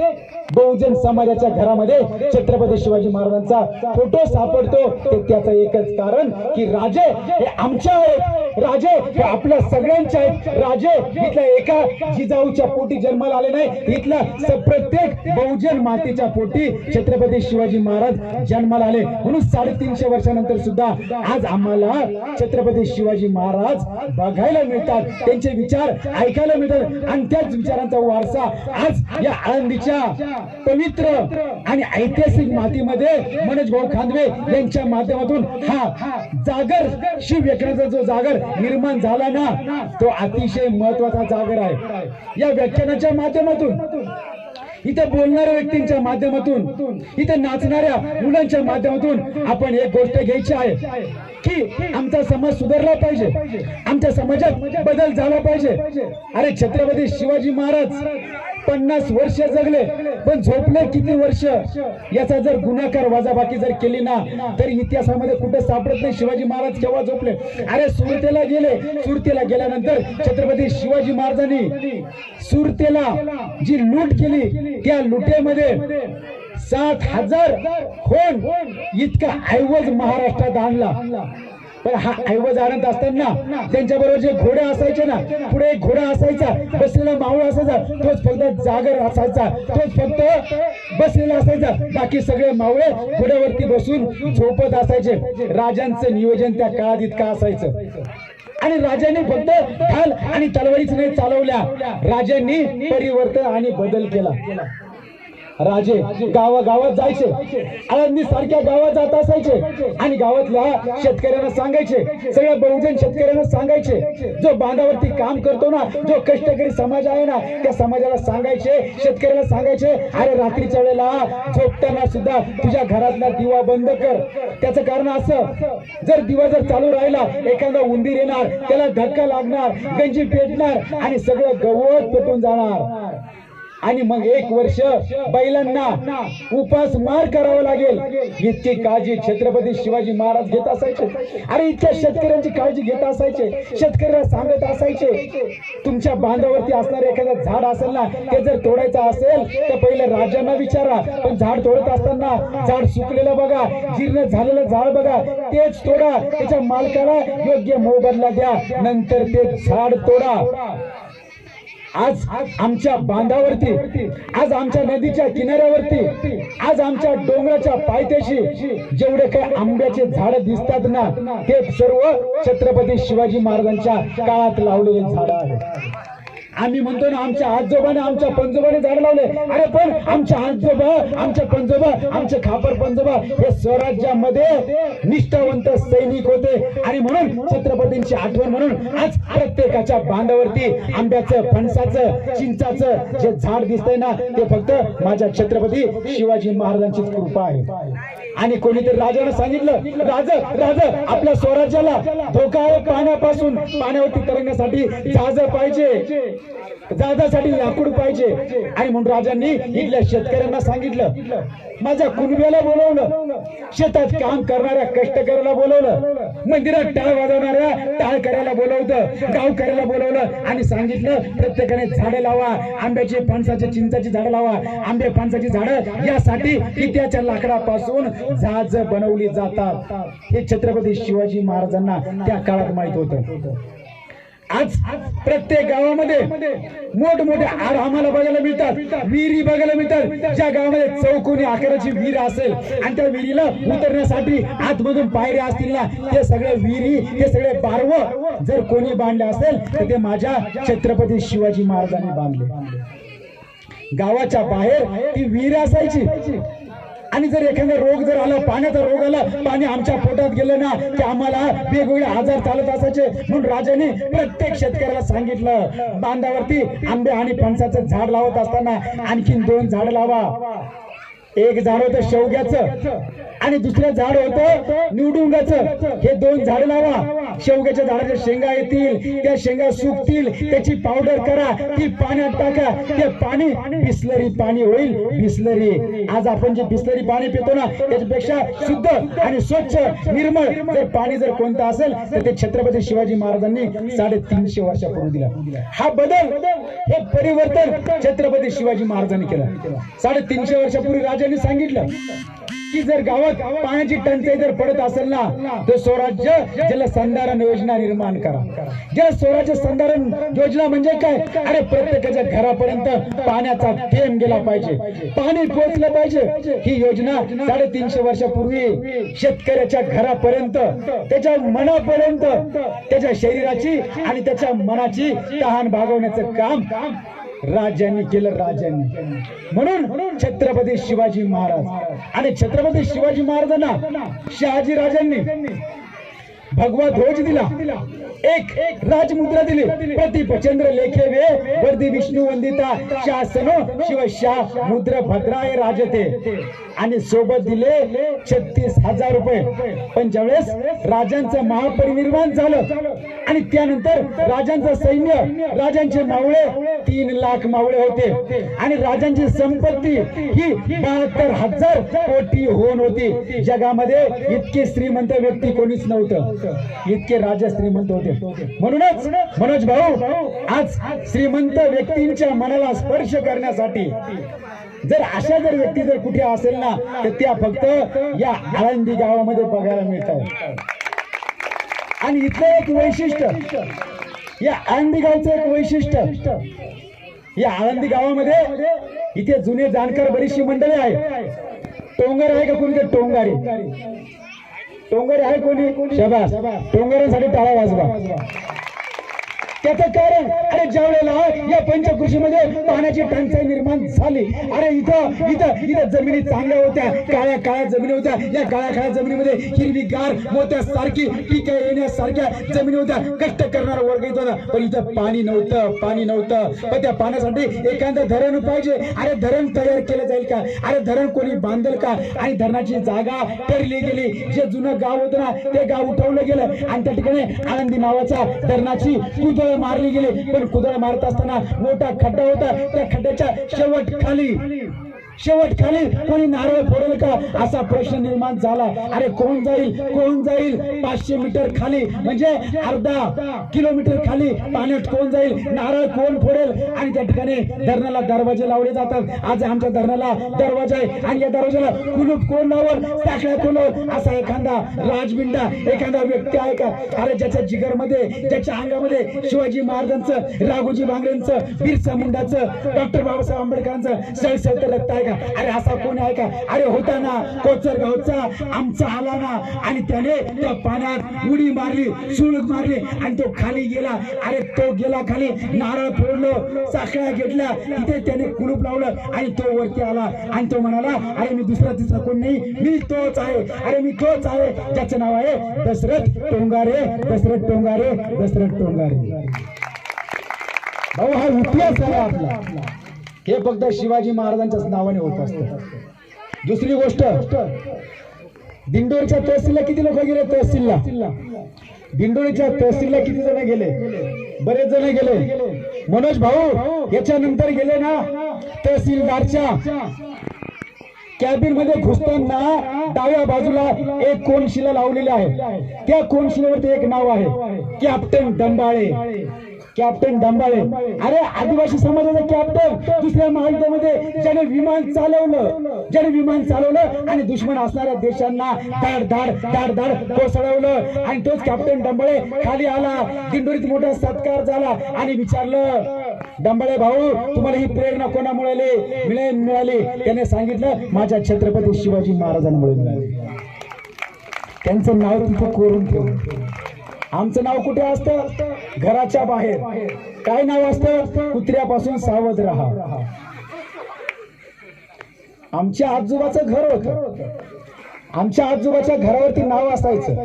बहुजन समाजाच्या घरामध्ये छत्रपती शिवाजी महाराजांचा फोटो सापडतो. त्याचं एकच कारण की राजे हे आमच्या आहेत, राजे हे आपल्या सगळ्यांचे आहेत. राजे इथल्या एका जिजाऊच्या पोटी जन्माला आले नाही, इथल्या प्रत्येक बहुजन मातेच्या पोटी छत्रपती शिवाजी महाराज जन्माला आले. म्हणून 350 वर्षानंतर सुद्धा आज आम्हाला छत्रपती शिवाजी महाराज बघायला मिळतात, त्यांचे विचार ऐकायला मिळतात आणि त्याच विचारांचा वारसा आज या आळंदीच्या पवित्र आणि ऐतिहासिक मातीमध्ये मनोज भाऊ खांदवे यांच्या माध्यमातून हा जागर शिव व्याख्यानाचा जो जागर निर्माण झाला ना तो अतिशय महत्वाचा जागर आहे. या व्याख्यानाच्या माध्यमातून, इथे बोलणाऱ्या व्यक्तींच्या माध्यमातून, इथे नाचणाऱ्या मुलांच्या माध्यमातून आपण एक गोष्ट घ्यायची आहे की आमचा समाज सुधारला पाहिजे, आमच्या समाजात बदल झाला पाहिजे. अरे छत्रपती शिवाजी महाराज 50 वर्ष जगले पण झोपले किती वर्ष याचा जर गुणाकार वजाबाकी जर केली ना तर इतिहासामध्ये कुठे सापडत नाही शिवाजी महाराज केव्हा झोपले. अरे सुरतेला गेले, सुरतेला गेल्यानंतर छत्रपती शिवाजी महाराजांनी सुरतेला जी लूट केली त्या लुटेमध्ये 7,000 होन इतका ऐवज महाराष्ट्रात आणला. पण हा ऐवज आणत असताना त्यांच्या बरोबर जे घोडे असायचे ना, पुढे एक घोडा असायचा, बसलेला मावळा असायचा, तोच फक्त जागर असायचा, तोच फक्त बसलेला असायचा, बाकी सगळे मावळे घोड्यावरती बसून झोपत असायचे. राजांचं नियोजन त्या काळात इतकं असायचं आणि राजांनी फक्त ढाल आणि तलवारीच नाही चालवल्या, राजांनी परिवर्तन आणि बदल केला. राजे गावागावात जायचे, आळंदी सारख्या गावात जात असायचे आणि गावातल्या शेतकऱ्यांना सांगायचे, सगळ्या बहुजन शेतकऱ्यांना सांगायचे, जो बांधावरती काम करतो ना, जो कष्टकरी समाज आहे ना त्या समाजाला सांगायचे, शेतकऱ्याला सांगायचे, अरे रात्रीच्या वेळेला झोपताना सुद्धा तुझ्या घरातला दिवा बंद कर. त्याचं कारण असं, जर दिवा जर चालू राहिला एखादा उंदीर येणार, त्याला धक्का लागणार, गंजी पेटणार आणि सगळं गवत पेटून जाणार आणि मग 1 वर्ष बैलांना उपास मार करावा लागेल. इतकी काळजी छत्रपती शिवाजी महाराज घेत असायचे. अरे इतक्या शेतकऱ्यांची काळजी घेत असायचे, शेतकऱ्याला सांगत असायचे, तुमच्या बांधावरती असणारे एखादं झाड असेल ना ते जर तोडायचं असेल तर पहिले राजांना विचारा, पण झाड तोडत असताना झाड सुकलेलं बघा, जीर्ण झालेलं झाड बघा, तेच तोडा, त्याच्या मालकाला योग्य मोबदला द्या, नंतर ते झाड तोडा. आज आमच्या बांधावरती, आज आमच्या नदीच्या किनाऱ्यावरती, आज आमच्या डोंगराच्या पायथ्याशी जेवढे काही आंब्याचे झाड दिसतात ना ते सर्व छत्रपती शिवाजी महाराजांच्या काळात लावलेले झाड आहेत. आम्ही म्हणतो ना आमच्या आजोबाने आमच्या पंजोबाने झाड लावले, अरे पण आमच्या आजोबा, आमचे पंजोबा, आमचे खापर पंजोबा हे स्वराज्यामध्ये निष्ठावंत सैनिक होते आणि म्हणून छत्रपतींची आठवण म्हणून आज प्रत्येकाच्या बांधावरती आंब्याचं, फणसाचं, चिंचाचं जे झाड दिसतंय ना ते फक्त माझ्या छत्रपती शिवाजी महाराजांचीच कृपा आहे. आणि कोणीतरी राजाने सांगितलं, राज आपल्या स्वराज्याला धोका आहे पाण्यापासून, पाण्यावरती तरंगण्यासाठी जहाज पाहिजे, जहाजासाठी लाकूड पाहिजे. आणि म्हणून राजांनी इथल्या शेतकऱ्यांना सांगितलं, माझ्या कुणब्याला बोलवलं, शेतात काम करणाऱ्या कष्टकऱ्याला बोलवलं, मंदिरात टाळ वाजवणाऱ्या टाळ करायला बोलवलं, गाव करायला बोलवलं आणि सांगितलं प्रत्येकाने झाडं लावा, आंब्याची, फणसाची, चिंचाची झाडं लावा, आंबे फणसाची झाडं, यासाठी की त्याच्या लाकडापासून जहाज बनवली जातात. हे छत्रपती शिवाजी महाराजांना त्या काळात माहित होतं. आज प्रत्येक गावामध्ये मोठमोठे आड आम्हाला बघायला मिळतात, विहिरी बघायला मिळतात. ज्या गावामध्ये चौकोनी आकाराची विहीर असेल आणि त्या विहिरीला उतरण्यासाठी आतमधून पायऱ्या असतील ना, ते सगळे विहिरी, ते सगळे बारव जर कोणी बांधले असेल तर ते माझ्या छत्रपती शिवाजी महाराजांनी बांधले. गावाच्या बाहेर ती विहीर असायची. आणि जर एखादा रोग जर आला, पाण्याचा रोग आला, पाणी आमच्या पोटात गेलं ना की आम्हाला वेगवेगळे आजार चालत असायचे. म्हणून राजाने प्रत्येक शेतकऱ्याला सांगितलं, बांधावरती आंबे आणि फणसाचं झाड लावत असताना आणखीन 2 झाड लावा. एक झाड होतं शेवग्याचं आणि दुसरं झाड होतं निवडुंगाचं. हे 2 झाड लावा. शेवग्याच्या झाडाच्या शेंगा येतील, त्या शेंगा सुकतील, त्याची पावडर करा, ती पाण्यात टाका, ते पाणी बिस्लरी पाणी होईल. बिस्लरी, आज आपण जे बिस्लरी पाणी पितो ना, त्याच्यापेक्षा शुद्ध आणि स्वच्छ निर्मळ जर पाणी जर कोणतं असेल तर ते छत्रपती शिवाजी महाराजांनी 350 वर्षापूर्वी दिला. हा बदल, हे परिवर्तन छत्रपती शिवाजी महाराजांनी केलं. 350 वर्षापूर्वी राजांनी सांगितलं की जर गावात पाण्याची टंचाई जर पडत असेल ना तर स्वराज्य जलसंधारण योजना निर्माण करा. जलस्वराज्य संधारण योजना म्हणजे काय? अरे प्रत्येकाच्या घरापर्यंत पाण्याचा थेंब गेला पाहिजे, पाणी पोहोचलं पाहिजे. ही योजना 350 वर्षापूर्वी शेतकऱ्याच्या घरापर्यंत, त्याच्या मनापर्यंत, त्याच्या शरीराची आणि त्याच्या मनाची तहान भागवण्याचं काम राजांनी केलं. राजांनी, म्हणून छत्रपती शिवाजी महाराज आणि छत्रपती शिवाजी महाराजांना शहाजी राजांनी भगवा ध्वज दिला, एक राजमुद्रा दिली, प्रतीप चंद्र लेखे वे वर्दी विष्णू वंदिता शासनो शिवशाह मुद्र भद्राय राजते. आणि सोबत दिले 36,000 रुपये. पण ज्यावेळेस राजांचं महापरिनिर्वाण झालं आणि त्यानंतर राजांचं सैन्य, राजांचे मावळे 3 लाख मावळे होते आणि राजांची संपत्ती ही 72,000 कोटी होऊन होती. जगामध्ये इतके श्रीमंत व्यक्ती कोणीच नव्हतं, इतके राजा श्रीमंत होते. म्हणूनच मनोज भाऊ, आज श्रीमंत व्यक्तींच्या मनाला स्पर्श करण्यासाठी जर अशा जर व्यक्ती जर कुठे असेल ना तर त्या फक्त या आळंदी गावामध्ये बघायला मिळतात. आणि इथलं एक वैशिष्ट्य, या आळंदी गावचं एक वैशिष्ट्य, या आळंदी गावामध्ये इथे जुने जाणकार बरीचशी मंडळी आहे. टोंगर आहे का कोणी? टोंगारी, टोंगारी आहे कोणी? शाबास, टोंगाऱ्यांसाठी टाळा वाजवा. त्याचं कारण, अरे ज्या वेळेला या पंचकृषीमध्ये पाण्याची टंचाई निर्माण झाली, अरे इथं इथं इथं जमिनी चांगल्या होत्या, काळ्या काळ्या जमिनी होत्या. या काळ्या काळ्या जमिनीमध्ये हिरवीगार मोत्यासारखी पिकं येण्यासारख्या जमिनी होत्या. कष्ट करणारा वर्ग येत होता, पण इथं पाणी नव्हतं, पाणी नव्हतं. पण त्या पाण्यासाठी एखादं धरण पाहिजे. अरे धरण तयार केलं जाईल का? अरे धरण कोणी बांधल का? आणि धरणाची जागा ठरली गेली. जे जुनं गाव होतं ना ते गाव उठवलं गेलं आणि त्या ठिकाणी आळंदी नावाचा धरणाची कुदळ मारली गेली. पण कुदळ मारत असताना मोठा खड्डा होता, त्या खड्ड्याच्या शेवट खाली कोणी नारळ फोडेल का असा प्रश्न निर्माण झाला. अरे कोण जाईल 500 मीटर खाली, म्हणजे अर्धा किलोमीटर खाली पाण्यात कोण जाईल? नारळ कोण फोडेल? आणि त्या ठिकाणी धरणाला दरवाजे लावले जातात. आज आमच्या धरणाला दरवाजा आहे आणि या दरवाजाला कुलूप कोण लावल? साखळ्या कोण लावल? असा एखादा राजबिंडा, एखादा व्यक्ती आहे का? अरे ज्याच्या जिगरमध्ये, ज्याच्या अंगामध्ये शिवाजी महाराजांचं, राघोजी भांगरेंचं, बिरसा मुंडाचं, डॉक्टर बाबासाहेब आंबेडकरांचं सळसळतं रक्त आहे का? अरे असा कोण आहे का? अरे होता ना कोचर गावचा आमचा आला ना, आणि त्याने त्या पाण्यात उडी मारली, सुळक मारली आणि तो खाली गेला. अरे तो गेला खाली, नारळ फोडलं, साखळ्या घेतल्या, तिथे त्याने कुलूप लावलं आणि तो वरती आला आणि तो म्हणाला, अरे मी दुसरा तिसरा कोण नाही, मी तोच आहे. अरे मी तोच आहे ज्याचं नाव आहे दशरथ टोंगारे, दशरथ टोंगारे, दशरथ टोंगारे. भाऊ हा इतिहास आहे आपला. हे फक्त शिवाजी महाराजांच्याच नावाने होत असतं. दुसरी गोष्ट, दिंडोरीच्या तहसीलला किती लोक गेले? तहसीलला दिंडोरीच्या तहसीलला किती जण गेले? बरेच जण गेले. मनोज भाऊ याच्यानंतर गेले ना तहसीलदारच्या कॅबिन मध्ये घुसताना डाव्या बाजूला एक कोनशिला लावलेली आहे. त्या कोनशिलेवरती एक नाव आहे, कॅप्टन डंबाळे. कॅप्टन डंबाळे, अरे आदिवासी समाजाचा कॅप्टन. दुसऱ्या महायुद्धामध्ये ज्याने विमान चालवलं आणि दुश्मन असणाऱ्या देशांना धाड धाड धाड धाड कोसळवलं. आणि तोच कॅप्टन डंबाळे खाली आला. दिंडोरीत मोठा सत्कार झाला आणि विचारलं, डंबाळे भाऊ तुम्हाला ही प्रेरणा कोणामुळे मिळाली? त्याने सांगितलं, माझ्या छत्रपती शिवाजी महाराजांमुळे मिळाली. त्यांचं नाव तिथे कोरून ठेवलं. आमचं नाव कुठे असतं? घराच्या बाहेर. काय नाव असतं? कुत्र्यापासून सावध राहा. आमच्या आजोबाचं घर होतं. आमच्या आजोबाच्या घरावरती नाव असायचं,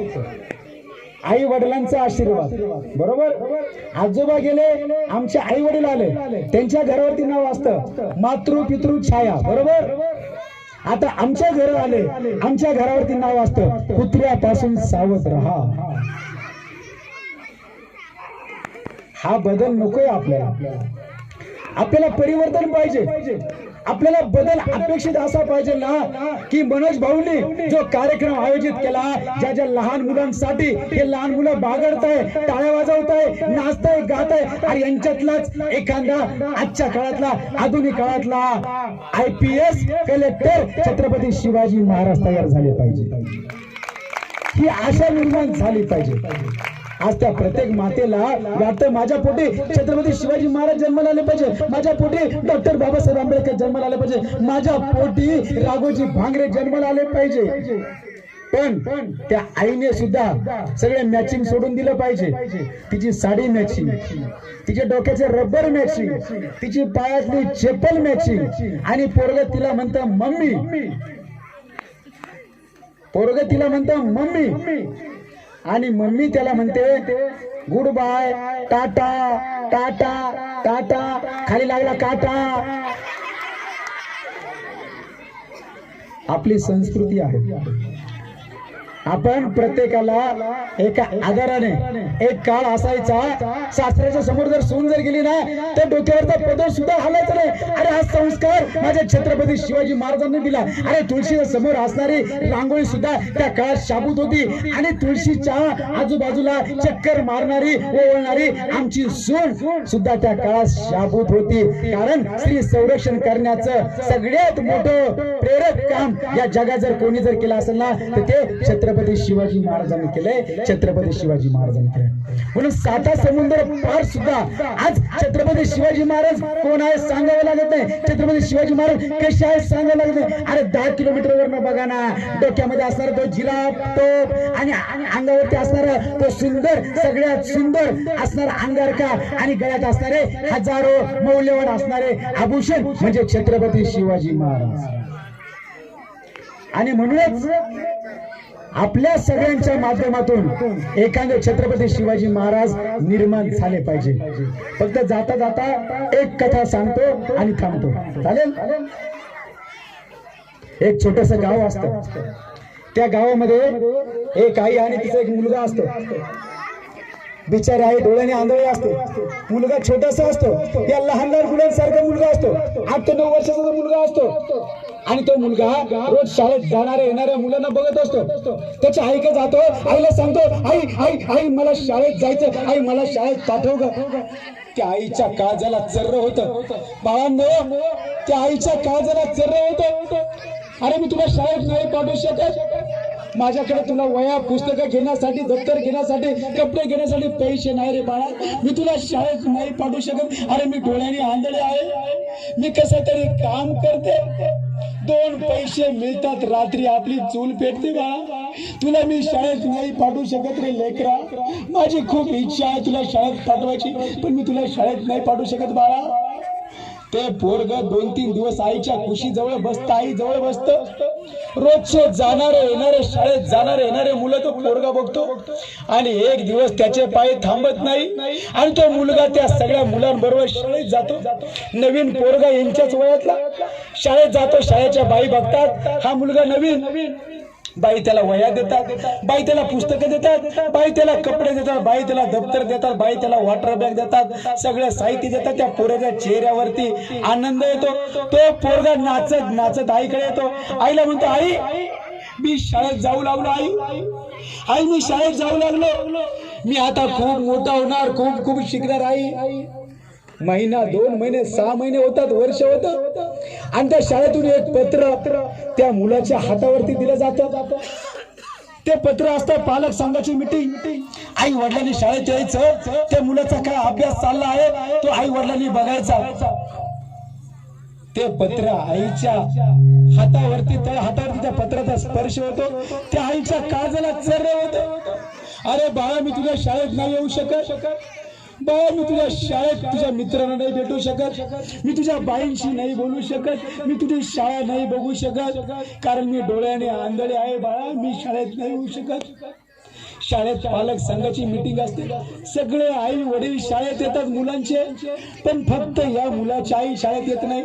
आई वडिलांचा आशीर्वाद. बरोबर. आजोबा गेले, आमचे आई वडील आले, त्यांच्या घरावरती नाव असतं मातृ पितृ छाया. बरोबर. आता आमच्या घर आले, आमच्या घरावरती नाव असतं कुत्र्यापासून सावध राहा. हा बदल नकोय आपल्याला परिवर्तन पाहिजे. आपल्याला बदल अपेक्षित असा पाहिजे ना की मनोज भाऊंनी जो कार्यक्रम आयोजित केला, ज्या लहान मुलांसाठी, हे लहान मुलं बागडताय, टाळ्या वाजवताय, नाचताय, गाताय, आणि यांच्यातलाच एखादा आजच्या काळातला, आधुनिक काळातला IPS कलेक्टर छत्रपती शिवाजी महाराज तयार झाले पाहिजे. ही आशा निर्माण झाली पाहिजे. आज त्या प्रत्येक मातेला वाटतं माझ्या पोटी छत्रपती शिवाजी महाराज जन्माला आले पाहिजे, माझ्या पोटी डॉक्टर बाबासाहेब आंबेडकर जन्माला आले पाहिजे, माझ्या पोटी राघोजी भांगरे जन्माला आले पाहिजे. पण त्या आईने सुद्धा सगळे मॅचिंग सोडून दिलं पाहिजे. तिची साडी मॅचिंग, तिच्या डोक्याचे रबर मॅचिंग, तिची पायातली चप्पल मॅचिंग, आणि पोरग तिला म्हणतं मम्मी. पोरग तिला म्हणतं मम्मी, आणि मम्मी त्याला म्हणते गुड बाय, टाटा टाटा टाटा, खाली लागला काटा. आपली संस्कृती आहे. आपण प्रत्येकाला एका आदराने, एक काळ असायचा सासऱ्याच्या समोर जर सून जर गेली ना तर डोक्यावरचा पदर सुद्धा हलायचा नाही. अरे हा संस्कार माझ्या छत्रपती शिवाजी महाराजांनी दिला. अरे तुळशीच्या समोर असणारी रांगोळी सुद्धा त्या काळात शाबूत होती, आणि तुळशीच्या आजूबाजूला चक्कर मारणारी, ओवळणारी आमची सून सुद्धा त्या काळात शाबूत होती. कारण स्त्री संरक्षण करण्याचं सगळ्यात मोठं प्रेरक काम या जगात जर कोणी जर केलं असेल ना तर ते छत्रपती शिवाजी महाराजांनी केलंय. छत्रपती शिवाजी महाराजांनी केलंय. म्हणून साता समुद्र पार सुद्धा आज छत्रपती शिवाजी महाराज कोण आहे सांगावं लागत नाही. छत्रपती शिवाजी महाराज कसे आहेत सांगावं लागत नाही. अरे 10 किलोमीटरवरनं बघा ना, डोक्यामध्ये असणारा तो जिराफ टोप, आणि अंगावरती असणारा तो सुंदर, सगळ्यात सुंदर असणारा अंगारका, आणि गळ्यात असणारे हजारो मौल्यवान असणारे आभूषण म्हणजे छत्रपती शिवाजी महाराज. आणि म्हणूनच आपल्या सगळ्यांच्या माध्यमातून एखादे छत्रपती शिवाजी महाराज निर्माण झाले पाहिजे. फक्त जाता जाता एक कथा सांगतो आणि थांबतो, चालेल? एक छोटस गाव असतं. त्या गावामध्ये एक आई आणि तिचा एक मुलगा असतो. बिचारी आई डोळ्याने आंधळी असते. मुलगा छोटासा असतो, त्या लहान लहान मुलांसारखा मुलगा असतो. 8 ते 9 वर्षाचा जो मुलगा असतो, आणि तो मुलगा रोज शाळेत जाणाऱ्या येणाऱ्या मुलांना बघत असतो. त्याच्या आईकडे जातो, आईला सांगतो, आई आई आई मला शाळेत जायचं, आई मला शाळेत पाठव ग. त्या आईच्या काळजाला चर्र होतं. बाळांनो, त्या आईच्या काळजाला चर्र होतं. अरे मी तुला शाळेत नाही पाठवू शकत, माझ्याकडे तुला वया पुस्तकं घेण्यासाठी, दप्तर घेण्यासाठी, कपडे घेण्यासाठी पैसे नाही रे बाळा, मी तुला शाळेत नाही पाठवू शकत. अरे मी डोळ्याने आंधळे आहे, मी कसं तरी काम करते, 2 पैसे मिळतात, रात्री आपली चूल पेटते बाळा, तुला मी शाळेत नाही पाठवू शकत रे लेकरा. माझी खूप इच्छा आहे तुला शाळेत पाठवायची, पण मी तुला शाळेत नाही पाठवू शकत बाळा. ते पोरग 2-3 दिवस आईच्या कुशी जवळ बसतं, आई जवळ बसतं. रोजचे जाणारे येणारे, शाळेत जाणारे येणारे मुलं तो पोरगा बघतो, आणि एक दिवस त्याचे पाय थांबत नाही, आणि तो मुलगा त्या सगळ्या मुलांबरोबर शाळेत जातो. नवीन पोरगा यांच्याच वयातला शाळेत जातो. शाळेच्या बाई बघतात हा मुलगा नवीन, बाई त्याला वह्या देतात, बाई त्याला पुस्तकं देतात, बाई त्याला कपडे देतात, बाई त्याला दप्तर देतात, बाई त्याला वॉटर बॅग देतात, सगळं साहित्य देतात. त्या पोराच्या चेहऱ्यावरती आनंद येतो. तो पोरगा नाचत नाचत आईकडे येतो. आईला म्हणतो, आई मी शाळेत जाऊ लागलो, आई मी शाळेत जाऊ लागलो, मी आता खूप मोठा होणार, खूप खूप शिकणार. आई महिना 2 महिने 6 महिने होतात, वर्ष होतं, आणि त्या शाळेतून एक पत्र त्या मुलाच्या हातावरती दिलं जातं. ते पत्र असतं पालक संघाची मीटिंग. आई वडिलांनी शाळेत यायचं, त्या मुलाचा काय अभ्यास चालला आहे तो आई वडिलांनी बघायचा. ते पत्र आईच्या हातावरती त्या पत्राचा स्पर्श होतो, त्या आईच्या काळजाला चर्र होतं. अरे बाळा, मी तुझ्या शाळेत नाही येऊ शकत, बाळा मी तुझ्या शाळेत तुझ्या मित्रांना नाही भेटू शकत, मी तुझ्या बाईंशी नाही बोलू शकत, मी तुझी शाळा नाही बघू शकत, कारण मी डोळ्याने आंधळे आहे. बाळा मी शाळेत नाही येऊ शकत. शाळेत पालक संघाची मीटिंग असते, सगळे आई वडील शाळेत येतात मुलांचे, पण फक्त या मुलाची आई शाळेत येत नाही.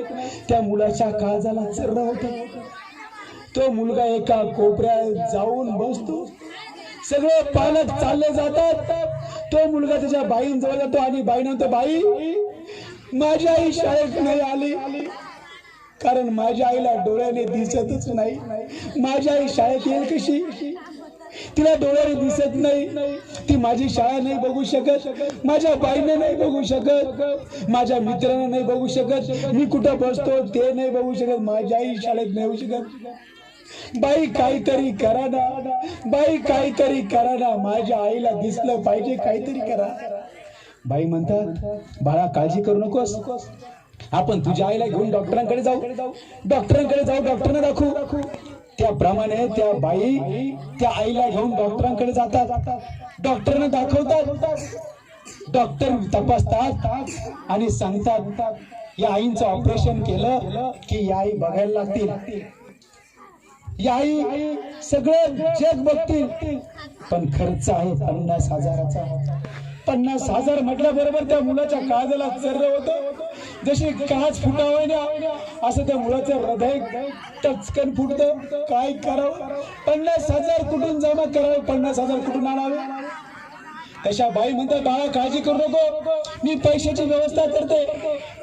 त्या मुलाच्या काळजाला चर्र होतं. तो मुलगा एका कोपऱ्यात जाऊन बसतो, सगळे पालक चालले जातात. तो मुलगा त्याच्या बाईंजवळ जातो आणि बाई म्हणतो, बाई माझी आई शाळेत नाही आली, कारण माझ्या आईला डोळ्याने दिसतच नाही. माझी आई शाळेत येईल कशी, तिला डोळ्याने दिसत नाही, ती माझी शाळा नाही बघू शकत, माझ्या बाईने नाही बघू शकत, माझ्या मित्रांना नाही बघू शकत, मी कुठं बसतो ते नाही बघू शकत, माझी आई शाळेत नाही येऊ शकत. बाई काहीतरी करा ना, बाई काहीतरी करा ना, माझ्या आईला दिसलं पाहिजे, काहीतरी करा. बाई म्हणतात, बाळा काळजी करू नकोस, आपण तुझ्या आईला घेऊन डॉक्टरांकडे जाऊ, डॉक्टरांना दाखवू. त्याप्रमाणे त्या बाई त्या आईला घेऊन डॉक्टरांकडे जातात, डॉक्टरांना दाखवतात. डॉक्टर तपासतात आणि सांगतात, या आईचं ऑपरेशन केलं की या आई बघायला लागतील, या आई सगळं जग बघतील, पण खर्च आहे 50,000चा. 50,000 म्हटल्याबरोबर त्या मुलाच्या काळजाला चर्र होतं. जशी काच फुटावं ना असं त्या मुलाचं हृदय टचकन फुटतं. काय करावं, 50,000 कुठून जमा करावं, 50,000 कुठून आणावे. तशा बाई म्हणतात, बाळा काळजी करू नको, मी पैशाची व्यवस्था करते.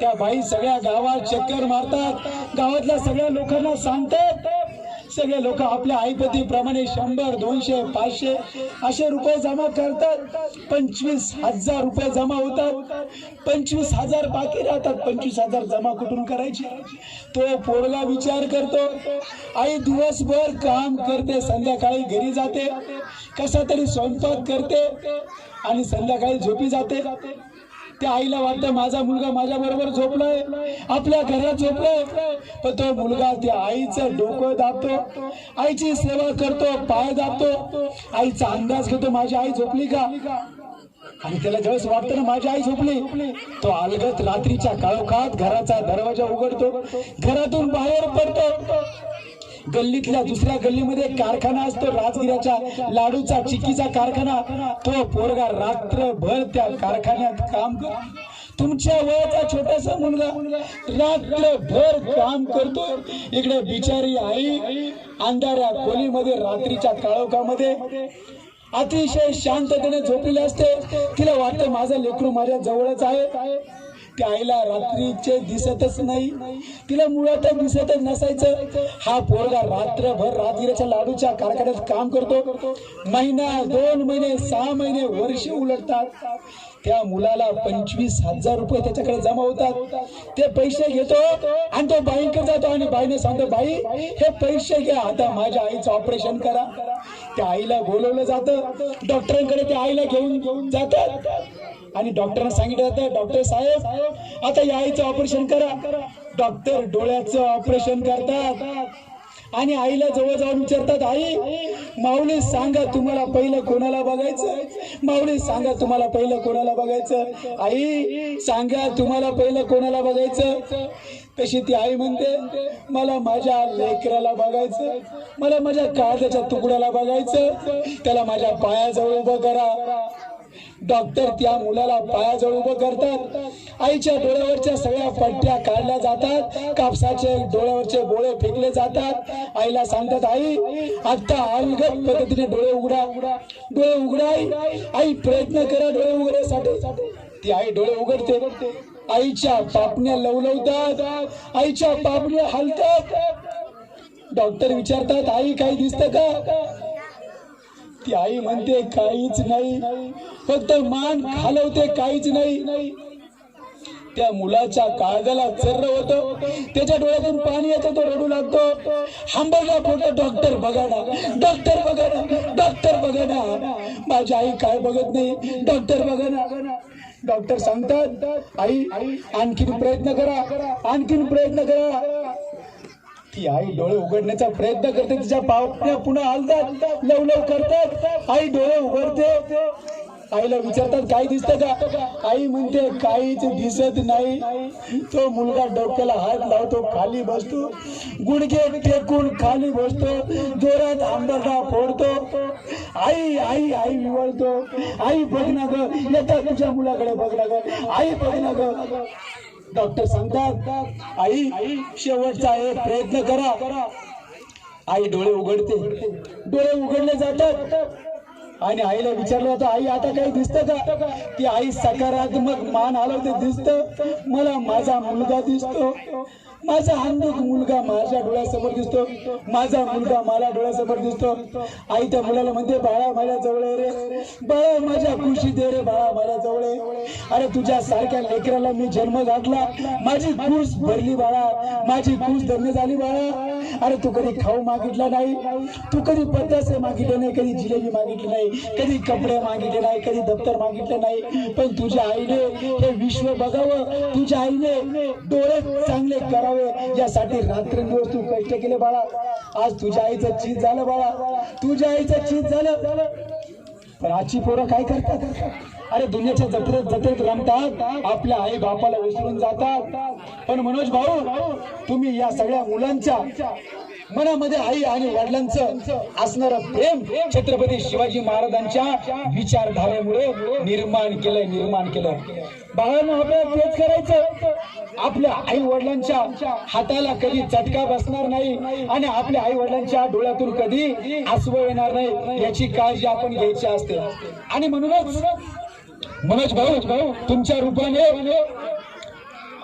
त्या बाई सगळ्या गावात चक्कर मारतात, गावातल्या सगळ्या लोकांना सांगतात. सगळे लोक आपल्या आईपतीप्रमाणे 100, 200, 500 असे रुपये जमा करतात. 25,000 रुपये जमा होतात, 25,000 बाकी राहतात. 25,000 जमा कुठून करायचे. तो पोरगा विचार करतो, आई दिवसभर काम करते, संध्याकाळी घरी जाते, कसा तरी स्वयंपाक करते आणि संध्याकाळी झोपी जाते. त्या आईला वाटतं माझा मुलगा माझ्या बरोबर झोपलाय, आपल्या घरात झोपलाय, पण तो मुलगा त्या आईचं डोकं दाबतो, आईची सेवा करतो, पाय दाबतो, आईचा अंदाज घेतो माझी आई झोपली का. आणि त्याला ज्यावेळेस वाटतं ना माझी आई झोपली, तो अलगद रात्रीच्या काळोखात घराचा दरवाजा उघडतो, घरातून बाहेर पडतो. गल्लीतल्या दुसऱ्या गल्लीमध्ये कारखाना असतो, राजगिऱ्याच्या लाडूचा, चिक्कीचा कारखाना. तो पोरगा रात्रभर त्या कारखान्यात काम करतो. तुमच्या वयाचा छोटासा मुलगा रात्रभर काम करतो. इकडे बिचारी आई अंधाऱ्या खोलीमध्ये रात्रीच्या काळोखामध्ये अतिशय शांततेने झोपलेली असते. तिला वाटतं माझं लेकरू माझ्या जवळच आहे. त्या आईला रात्रीचे दिसतच नाही, तिला मुळातच दिसतच नसायचं. हा पोरगा रात्रभर राजगिऱ्याच्या लाडूच्या कारखान्यात काम करतो. महिना, 2 महिने, 6 महिने, वर्ष उलटतात. त्या मुलाला 25,000 रुपये त्याच्याकडे जमा होतात. ते पैसे घेतो आणि तो बाईंकडे जातो आणि बाईने सांगतो, बाई हे पैसे घ्या, आता माझ्या आईचं ऑपरेशन करा. त्या आईला बोलवलं जातं, डॉक्टरांकडे त्या आईला घेऊन जातात आणि डॉक्टरांना सांगितलं जातं, डॉक्टर साहेब आता या आईचं ऑपरेशन करा. डॉक्टर डोळ्याचं ऑपरेशन करतात आणि आईला जवळ जाऊन विचारतात, आई माऊली सांगा तुम्हाला पहिलं कोणाला बघायचं, माऊली सांगा तुम्हाला पहिलं कोणाला बघायचं, आई सांगा तुम्हाला पहिलं कोणाला बघायचं. तशी ती आई म्हणते, मला माझ्या लेकराला बघायचं, मला माझ्या काळजाच्या तुकड्याला बघायचं, त्याला माझ्या पायाजवळ उभं करा. डॉक्टर त्या मुलाला पायाजवळ उभं करतात. आईच्या डोळ्यावरच्या सगळ्या पट्ट्या काढल्या जातात, कापसाचे डोळ्यावरचे बोळे फेकले जातात. आईला सांगतात, आई आता अलगद पद्धतीने डोळे उघडा, डोळे उघडा. आई प्रयत्न करा डोळे उघडण्यासाठी. ती आई डोळे उघडते. आईच्या पापण्या लवलवतात, आईच्या पापण्या हलतात. डॉक्टर विचारतात, आई काही दिसतं का? ती आई म्हणते, काहीच नाही, फक्त मान खालवते, काहीच नाही. त्या मुलाच्या काळजाला चर्र होतो, त्याच्या डोळ्यातून पाणी येतं, तो रडू लागतो. हंबरला फोटो, डॉक्टर बघा ना, डॉक्टर बघा ना, डॉक्टर बघा ना, माझी आई काय बघत नाही, डॉक्टर बघा ना. डॉक्टर सांगतात, आई आणखीन प्रयत्न करा, आणखीन प्रयत्न करा. ती आई डोळे उघडण्याचा प्रयत्न करते, तिच्या पापण्या पुन्हा हलतात, लवलव करतात. आई डोळे उघडते. आईला विचारतात, काय दिसतं का? आई म्हणते, काहीच दिसत नाही. तो मुलगा डोक्याला हात लावतो, खाली बसतो, गुडघे टेकून खाली बसतो, जोरात आंबरडा फोडतो. आई आई आई विवळतो. आई बघ ना ग, येतात तुझ्या मुलाकडे बघ ना ग, आई बघ ना ग. डॉक्टर सांगतात, आई शेवटचा एक प्रयत्न करा. आई डोळे उघडते. डोळे उघडले जातात आणि आईला विचारलं जातं, आई आता काही दिसतं का? ती आई सकारात्मक मान हलवते, दिसतं मला, माझा मुलगा दिसतो, माझा अंधुक मुलगा माझ्या डोळ्यासमोर दिसतो, माझा मुलगा मला डोळ्यासमोर दिसतो. आई त्या मुलाला म्हणते, बाळा माझ्या जवळ रे, बाळा माझ्या खुशी दे रे, बाळा माझ्या जवळ. अरे तुझ्या सारख्या लेकराला मी जन्म घातला, माझी खुश भरली बाळा, माझी खुश धन्य झाली बाळा. अरे तू कधी खाऊ मागितला नाही, तू कधी पत्तासे मागितले नाही, कधी जिलेबी मागितली नाही, कधी कपडे मागितले नाही, कधी दप्तर मागितले नाही, पण तुझ्या आईने हे विश्व बघावं, तुझ्या आईने डोळे चांगले करावे यासाठी रात्रंदिवस तू कष्ट केले बाळा. आज तुझ्या आईचं चीज झालं बाळा, तुझ्या आईचं चीज झालं. पण आजची पोरं काय करतात? अरे दुनियाच्या जत्रेत रमतात, आपल्या आई बापाला विसरून जातात. पण मनोज भाऊ, तुम्ही या सगळ्या मुलांच्या मनामध्ये आई आणि वडिलांचं असणारं प्रेम छत्रपती शिवाजी महाराजांच्या विचारधारेमुळे निर्माण केलं. बाळांनो, आपल्याला तेच करायचं. आपल्या आई वडिलांच्या हाताला कधी चटका बसणार नाही आणि आपल्या आई वडिलांच्या डोळ्यातून कधी आसवं येणार नाही, याची काळजी आपण घ्यायची असते. आणि म्हणूनच मनोज भाऊ, तुमच्या रूपाने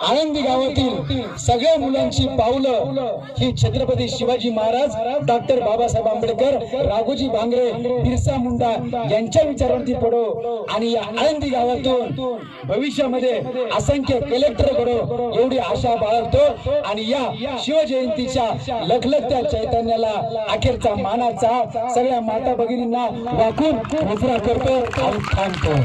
आळंदी गावातील सगळ्या मुलांची पावलं ही छत्रपती शिवाजी महाराज, डॉक्टर बाबासाहेब आंबेडकर, राघोजी भांगरे, बिरसा मुंडा यांच्या विचारांवरती पडो आणि या आळंदी गावातून भविष्यामध्ये असंख्य कलेक्टर घडो एवढी आशा बाळगतो. आणि या शिवजयंतीच्या लखलखत्या चैतन्याला अखेरचा मानाचा सगळ्या माता भगिनींना वाकून मुजरा करतो आणि थांबतो.